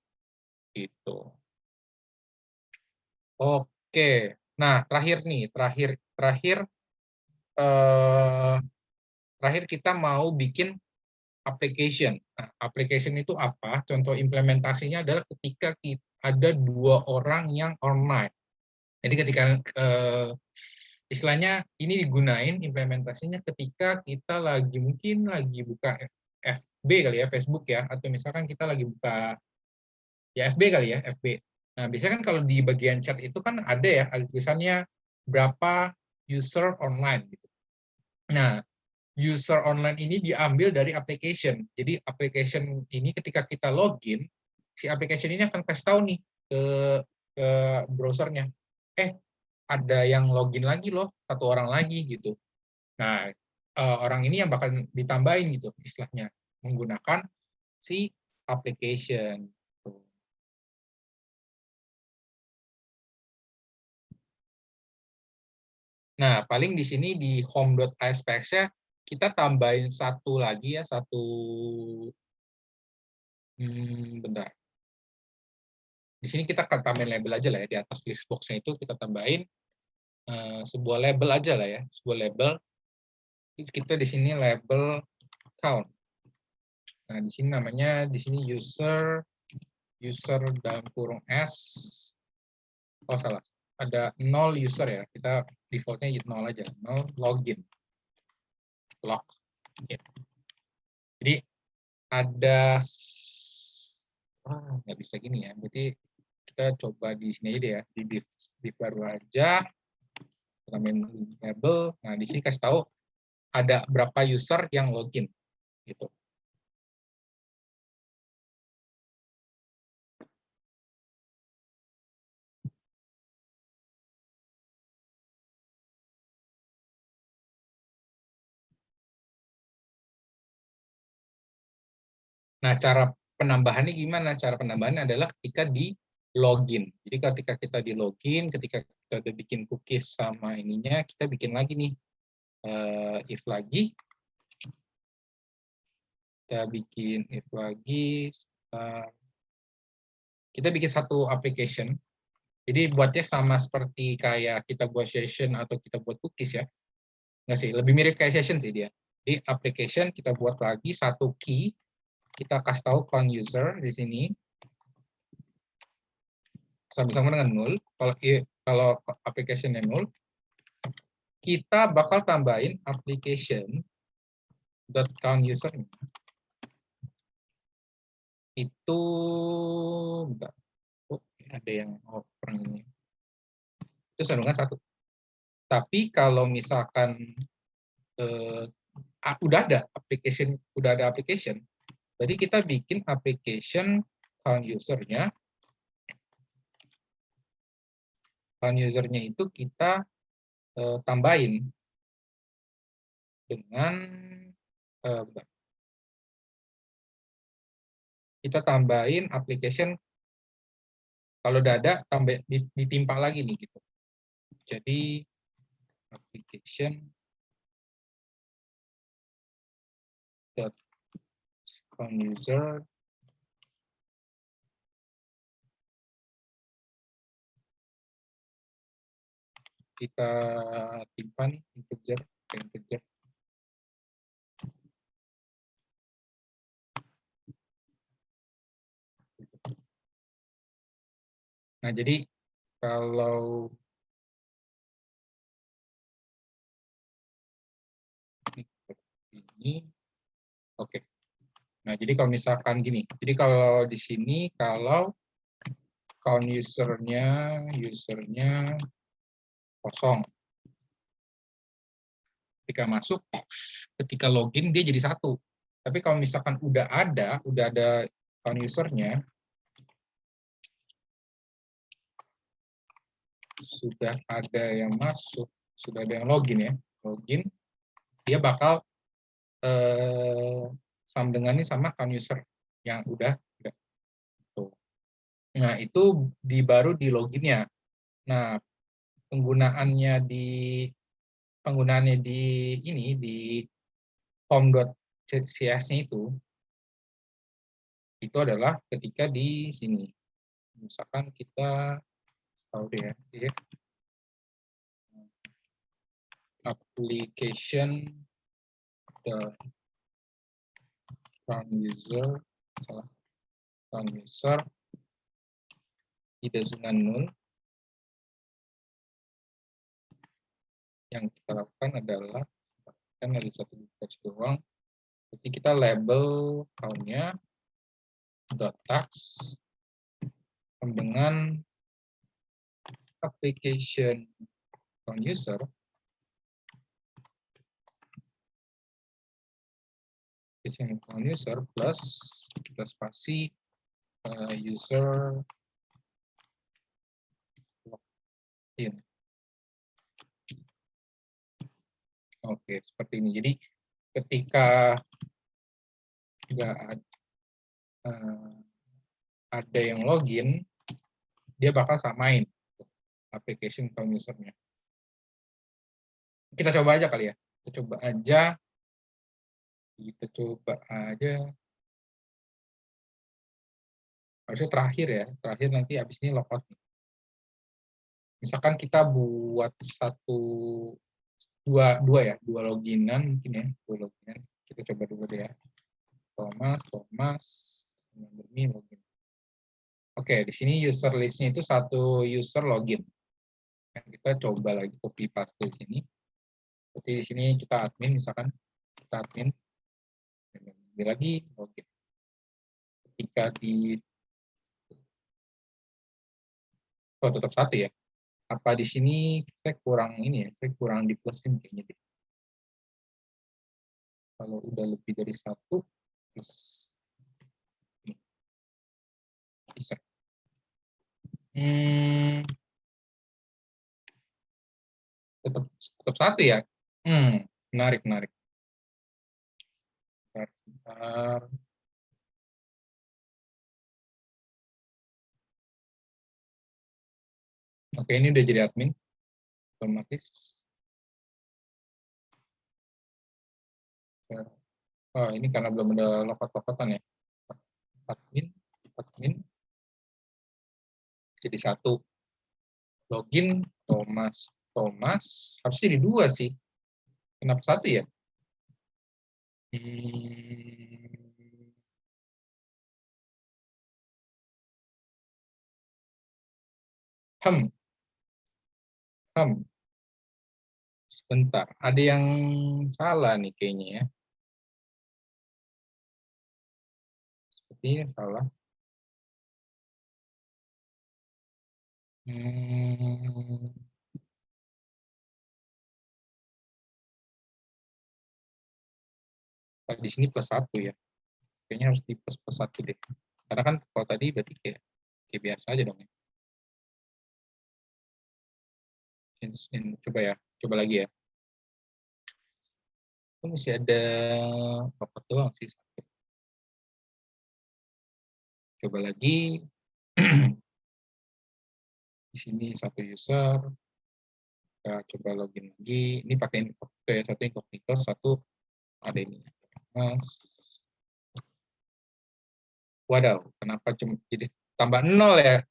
Gitu. Oke. Nah, terakhir nih, eh, terakhir kita mau bikin application. Nah, application itu apa? Contoh implementasinya adalah ketika ada 2 orang yang online. Jadi ketika istilahnya ini digunain implementasinya ketika kita mungkin lagi buka FB kali ya, Facebook ya, atau misalkan kita lagi buka ya FB kali ya, FB. Nah, biasanya kan kalau di bagian chat itu kan ada tulisannya berapa user online gitu. Nah, user online ini diambil dari application. Jadi application ini ketika kita login, si application ini akan kasih tahu nih ke browsernya, ada yang login lagi loh, 1 orang lagi gitu. Nah, orang ini yang bakal ditambahin gitu istilahnya menggunakan si application. Nah, paling di sini di home.aspx-nya kita tambahin satu lagi ya, bentar. Di sini kita akan tambahin label aja lah ya, di atas list box-nya itu kita tambahin sebuah label aja lah ya, sebuah label. Kita di sini label count. Nah, di sini namanya di sini user dalam kurung S. Oh, salah. Ada 0 user ya. Kita defaultnya 0 aja. 0 login. Login. Jadi ada nggak bisa gini ya. Berarti kita coba di sini aja deh ya. Di div baru aja. Tambahin label. Nah, di sini kasih tahu ada berapa user yang login gitu. Nah, cara penambahannya gimana? Cara penambahannya adalah ketika di login. Jadi ketika kita di login, ketika kita udah bikin cookies sama ininya, kita bikin lagi nih if lagi. Kita bikin if lagi. Kita bikin satu application. Jadi buatnya sama seperti kayak kita buat session atau kita buat cookies ya. Nggak sih, lebih mirip kayak session sih dia. Di application kita buat lagi satu key. Kita kasih tahu count user di sini. Sama-sama dengan 0. Kalau application-nya 0, kita bakal tambahin application.count user itu, bentar. Oh, ada yang open ini. Itu sandungan 1. Tapi kalau misalkan udah ada application, berarti kita bikin application count usernya itu kita tambahin dengan kita tambahin application, kalau udah ada ditimpa lagi nih gitu. Jadi application count user kita timpan integer. Nah, jadi kalau ini, oke. Nah, jadi kalau misalkan gini, jadi kalau di sini kalau count usernya kosong, ketika masuk, ketika login dia jadi 1. Tapi kalau misalkan udah ada count usernya, sudah ada yang masuk, sudah ada yang login ya, dia bakal sama dengan ini sama count user yang udah. Nah, itu baru di loginnya. Nah, penggunaannya di ini di form.cs-nya itu adalah ketika di sini. Misalkan kita tahu deh ya, application the count user tidak dengan nol. Yang kita lakukan adalah kan ada satu teks doang. Jadi kita label count-nya .tax dengan application count user plus kita spasi user login. Oke, seperti ini. Jadi ketika nggak ada yang login, dia bakal samain application count user-nya. Kita coba aja kali ya. Kita coba aja. Harusnya terakhir ya. Terakhir nanti habis ini logout. Misalkan kita buat dua loginan mungkin ya. Dua loginan. Kita coba dulu deh ya. Thomas, ini login. Oke, di sini user list-nya itu satu user login. Kita coba lagi copy paste di sini. Seperti di sini kita admin misalkan, kita admin lagi login. Ketika tetap satu ya. Apa di sini saya kurang ini ya, saya kurang di plusin kayaknya deh. Kalau udah lebih dari 1 plus bisa. Tetap 1 ya. Menarik. Bentar. Oke, ini udah jadi admin otomatis. Oh, ini karena belum ada logout-logotan ya. Admin jadi 1. Login Thomas harus jadi 2 sih. Kenapa 1 ya? Sebentar, ada yang salah nih kayaknya ya. Sepertinya salah. Di sini plus 1 ya. Kayaknya harus di plus 1 deh. Karena kan kalau tadi berarti kayak biasa aja dong ya. Coba ya, coba lagi ya. Itu masih ada logout doang sih. Coba lagi. Di sini satu user. Kita coba login lagi. Ini pakai incognito ya. Satu incognito, satu ada ini. Waduh, kenapa cuma jadi tambah 0 ya?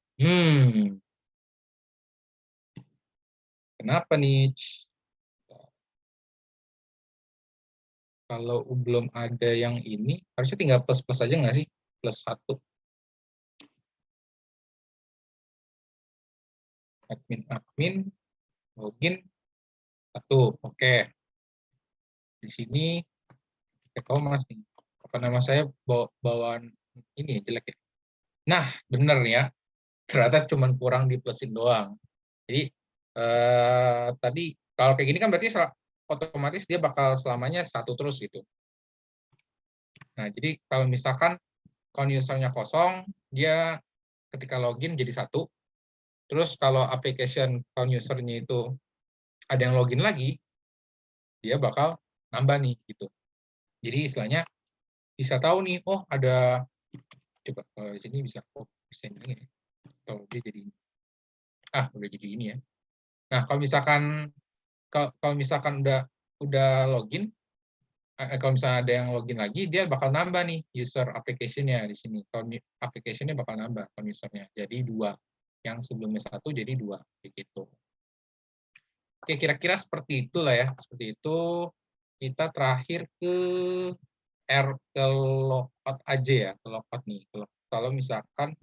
Kenapa nih? Kalau belum ada yang ini, harusnya tinggal plus-plus aja nggak sih? Plus 1. Admin, login, 1. Oke. Di sini, Thomas nih. Apa nama saya bawaan ini ya, jelek ya? Nah, bener ya. Ternyata cuma kurang di plusin doang. Jadi, tadi kalau kayak gini kan berarti otomatis dia bakal selamanya 1 terus gitu. Nah, jadi kalau misalkan account user-nya kosong, dia ketika login jadi 1. Terus kalau application account user-nya itu ada yang login lagi, dia bakal nambah nih gitu. Jadi istilahnya bisa tahu nih, oh ada, coba kalau di sini bisa, oh bisa ini ya. Kalau dia jadi ini. Udah jadi ini ya. Nah, kalau misalkan udah login, kalau misalnya ada yang login lagi, dia bakal nambah nih user application-nya di sini. Kalau application-nya bakal nambah account user-nya. Jadi 2. Yang sebelumnya 1 jadi 2. Gitu. Oke, kira-kira seperti itulah ya. Seperti itu. Kita terakhir ke logout aja ya. Ke logout nih. Kalau misalkan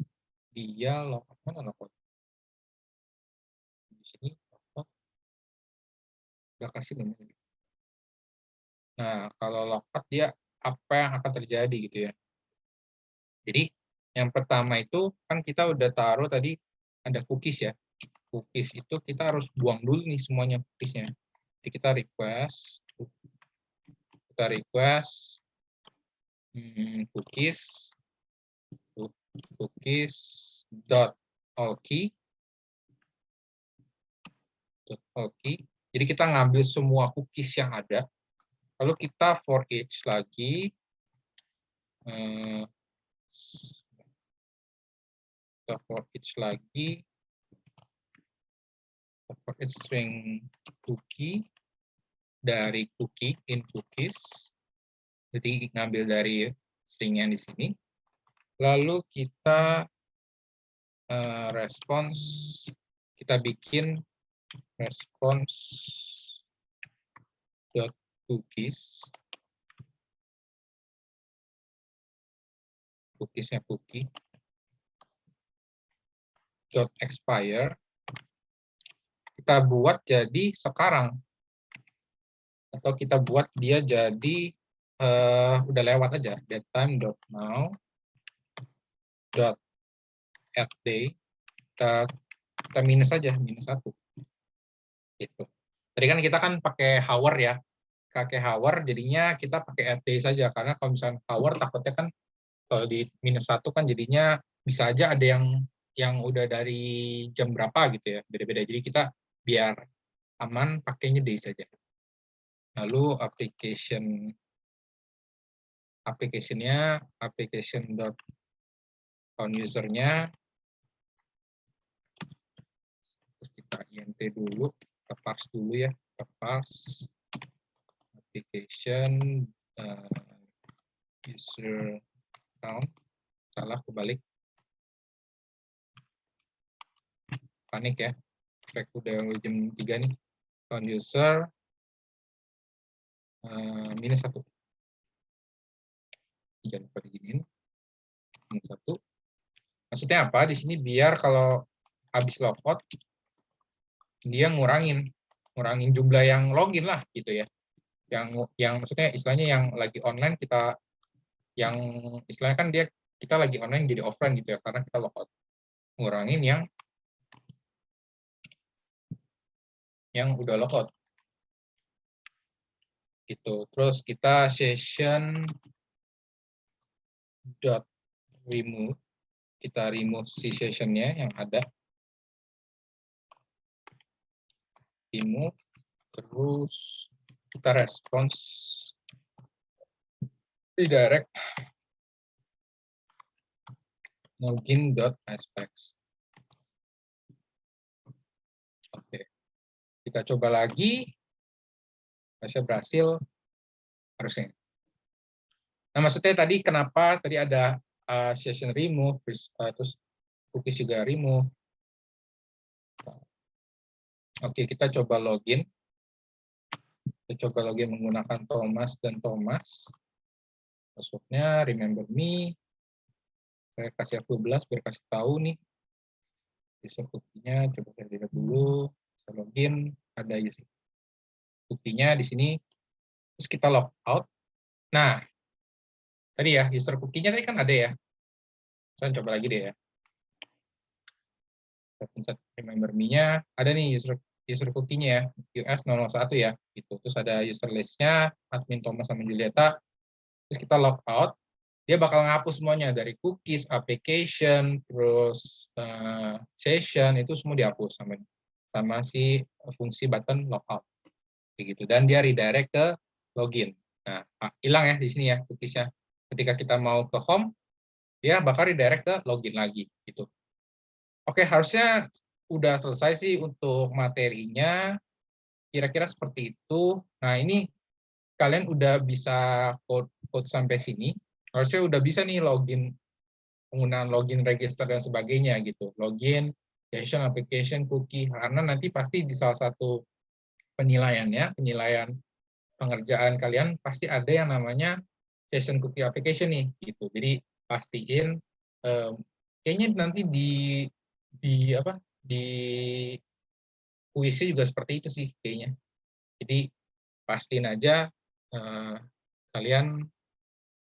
dia logout, mana logout? Di sini logout. Udah kasih namanya. Nah, kalau logout dia apa yang akan terjadi gitu ya. Jadi yang pertama itu kan kita udah taruh tadi ada cookies ya. Cookies itu kita harus buang dulu nih semuanya cookiesnya. Jadi kita request cookies dot all key. Jadi kita ngambil semua cookies yang ada, lalu kita for each lagi, for each string cookie dari cookie in cookies. Jadi ngambil dari string yang di sini. Lalu kita kita bikin response dot cookiesnya cookie dot expire, kita buat jadi sekarang, atau kita buat dia jadi udah lewat aja, datetime dot now dot add day, kita minus aja, minus 1 gitu. Tadi kan kita kan pakai hour ya, jadinya kita pakai add day saja, karena kalau misalnya hour takutnya kan kalau di minus 1 kan jadinya bisa aja ada yang udah dari jam berapa gitu ya, beda-beda. Jadi kita biar aman pakainya day saja. Lalu application-nya application.account user-nya terus kita int dulu, kita parse dulu ya, kita parse application user account, salah kebalik, panik ya, efek udah jam 3 nih, account user minus 1, jangan lupa diginiin, minus 1. Maksudnya apa? Di sini biar kalau habis logout dia ngurangin jumlah yang login lah gitu ya. Yang maksudnya istilahnya yang lagi online yang istilahnya kan kita lagi online jadi offline gitu ya, karena kita logout. Ngurangin yang udah logout. Gitu. Terus kita session dot remove, kita remove si sessionnya yang ada, remove, terus kita response redirect login.aspects. Oke, kita coba lagi, harusnya berhasil, harusnya. Nah, maksudnya tadi kenapa tadi ada session remove, terus cookies juga remove. Oke, kita coba login. Kita coba login menggunakan Thomas dan Thomas. Passwordnya remember me. Saya kasih 12 biar kasih tahu nih. User cookie-nya coba saya lihat dulu. Saya login, ada user cookie-nya di sini. Terus kita log out. Nah, tadi ya user cookie-nya tadi kan ada ya. Saya coba lagi deh ya. Saya pencet remember me-nya, ada nih user cookie-nya ya, US 001 ya, gitu. Terus ada user list-nya, admin Thomas sama Julieta. Terus kita log out, dia bakal ngapus semuanya dari cookies, application, terus session, itu semua dihapus sama si fungsi button logout, kayak gitu. Dan dia redirect ke login. Nah, hilang ya di sini ya cookies-nya. Ketika kita mau ke home, dia bakal redirect ke login lagi, gitu. Oke, harusnya udah selesai sih untuk materinya, kira-kira seperti itu. Nah, ini kalian udah bisa code sampai sini, harusnya udah bisa nih login, penggunaan login, register, dan sebagainya gitu. Login, session, application, cookie, karena nanti pasti di salah satu penilaiannya, penilaian pengerjaan kalian, pasti ada yang namanya session, cookie, application nih, gitu. Jadi pastiin, kayaknya nanti di apa di kuisnya juga seperti itu sih kayaknya. Jadi pastiin aja kalian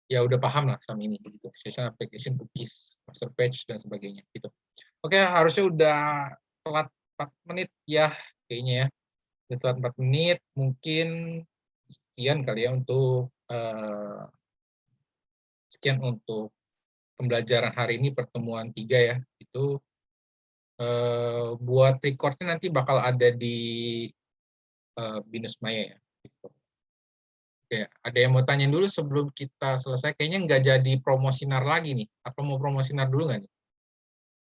ya udah paham lah sama ini gitu. Session, application, cookies, master page, dan sebagainya gitu. Oke, harusnya udah telat 4 menit ya kayaknya ya. Udah telat 4 menit, mungkin sekian kali ya untuk sekian untuk pembelajaran hari ini, pertemuan 3 ya. Itu buat recordnya nanti bakal ada di Binus Maya ya. Gitu. Oke, ada yang mau tanya dulu sebelum kita selesai? Kayaknya nggak jadi promosinar lagi nih. Apa mau promosinar dulu nggak nih?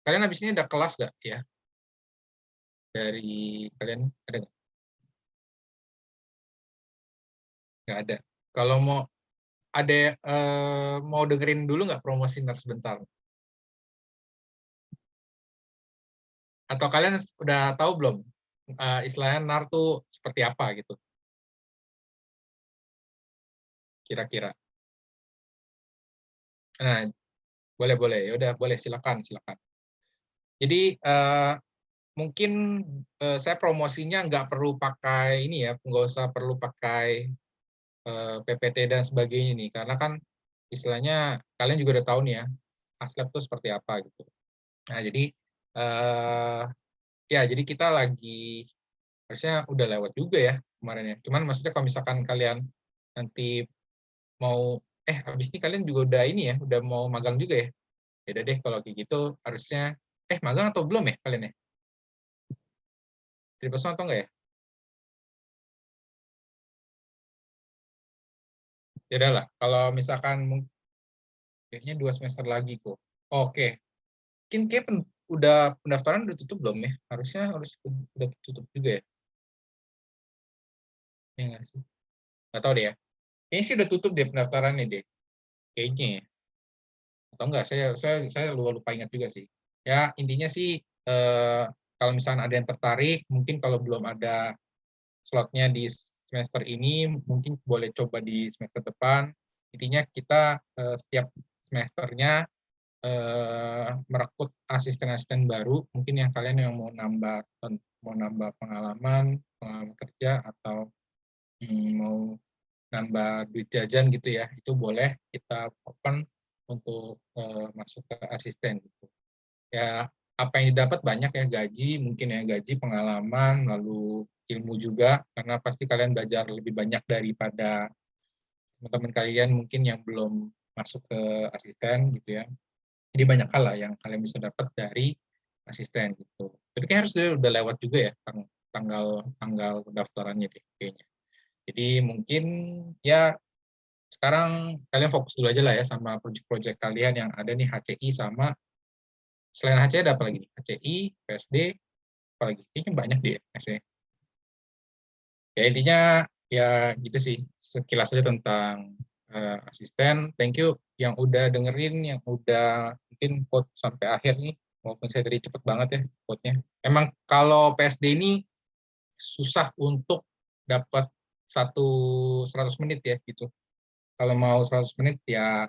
Kalian habis ini ada kelas nggak ya? Dari kalian ada nggak? Nggak ada. Kalau ada mau dengerin dulu nggak promosinar sebentar? Atau kalian udah tahu belum istilahnya NAR tuh seperti apa gitu? Kira-kira. Nah, boleh. Ya udah, boleh, silakan. Jadi mungkin saya promosinya nggak perlu pakai ini ya, nggak usah perlu pakai PPT dan sebagainya nih, karena kan istilahnya kalian juga udah tahu nih ya, Aslab itu seperti apa gitu. Nah, jadi ya jadi kita lagi harusnya udah lewat juga ya kemarin ya. Cuman maksudnya kalau misalkan kalian nanti mau habis ini kalian juga udah ini ya, udah mau magang juga ya. Beda deh kalau kayak gitu harusnya magang atau belum ya kalian ya? 3% atau enggak ya? Ya udah lah, kalau misalkan kayaknya 2 semester lagi kok. Oke, mungkin kayak udah pendaftaran udah tutup belum ya? Harusnya udah tutup juga ya? Ya nggak sih? Nggak tahu deh ya. Kayaknya sih udah tutup deh pendaftarannya deh. Kayaknya ya. Atau enggak, saya lupa ingat juga sih. Ya, intinya sih kalau misalnya ada yang tertarik, mungkin kalau belum ada slotnya di semester ini, mungkin boleh coba di semester depan. Intinya kita setiap semesternya merekrut asisten-asisten baru, mungkin yang kalian yang mau nambah pengalaman kerja, atau mau nambah duit jajan gitu ya, itu boleh kita open untuk masuk ke asisten gitu. Ya, apa yang didapat banyak ya, gaji mungkin ya, gaji, pengalaman, lalu ilmu juga, karena pasti kalian belajar lebih banyak daripada teman-teman kalian mungkin yang belum masuk ke asisten gitu ya. Jadi banyak hal lah yang kalian bisa dapat dari asisten gitu. Tapi kayak harus udah lewat juga ya tanggal tanggal pendaftarannya deh kayaknya. Jadi mungkin ya sekarang kalian fokus dulu aja lah ya sama project-project kalian yang ada nih, HCI sama selain HCI ada apa lagi nih? HCI, PSD, apa lagi? Kayaknya banyak deh ya. Ya intinya ya gitu sih sekilas aja tentang asisten. Thank you yang udah dengerin, yang udah mungkin vote sampai akhir nih. Walaupun saya tadi cepet banget ya vote-nya. Emang kalau PSD ini susah untuk dapat 100 menit ya gitu. Kalau mau 100 menit ya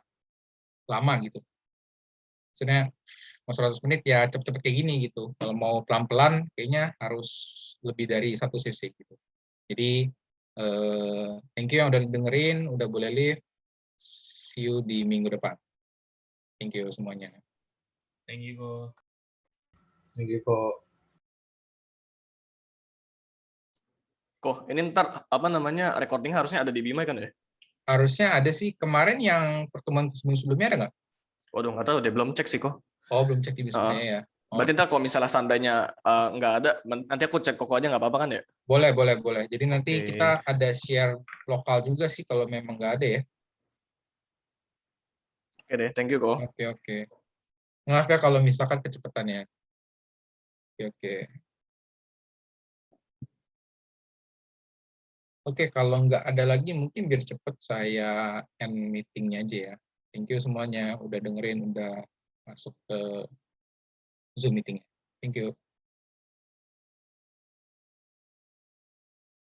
lama gitu. Maksudnya mau 100 menit ya cepet-cepet kayak gini gitu. Kalau mau pelan-pelan kayaknya harus lebih dari 1 sesi gitu. Jadi thank you yang udah dengerin, udah boleh live. See you di minggu depan. Thank you semuanya. Thank you kok. Thank you kok. Kok ini ntar apa namanya recording harusnya ada di Bima kan ya? Harusnya ada sih. Kemarin yang pertemuan sebelumnya ada nggak? Waduh, nggak tahu, dia belum cek sih kok. Oh, belum cek di Wisma ya. Oh. Berarti ntar kalau misalnya seandainya nggak ada, nanti aku cek Koko aja nggak apa-apa kan ya? Boleh. Jadi nanti Oke. kita ada share lokal juga sih kalau memang nggak ada ya. Oke deh, thank you kok. Oke. Maaf ya kalau misalkan kecepatan ya. Oke. Oke, kalau nggak ada lagi mungkin biar cepet saya end meetingnya aja ya. Thank you semuanya udah dengerin, udah masuk ke Zoom meeting. Thank you.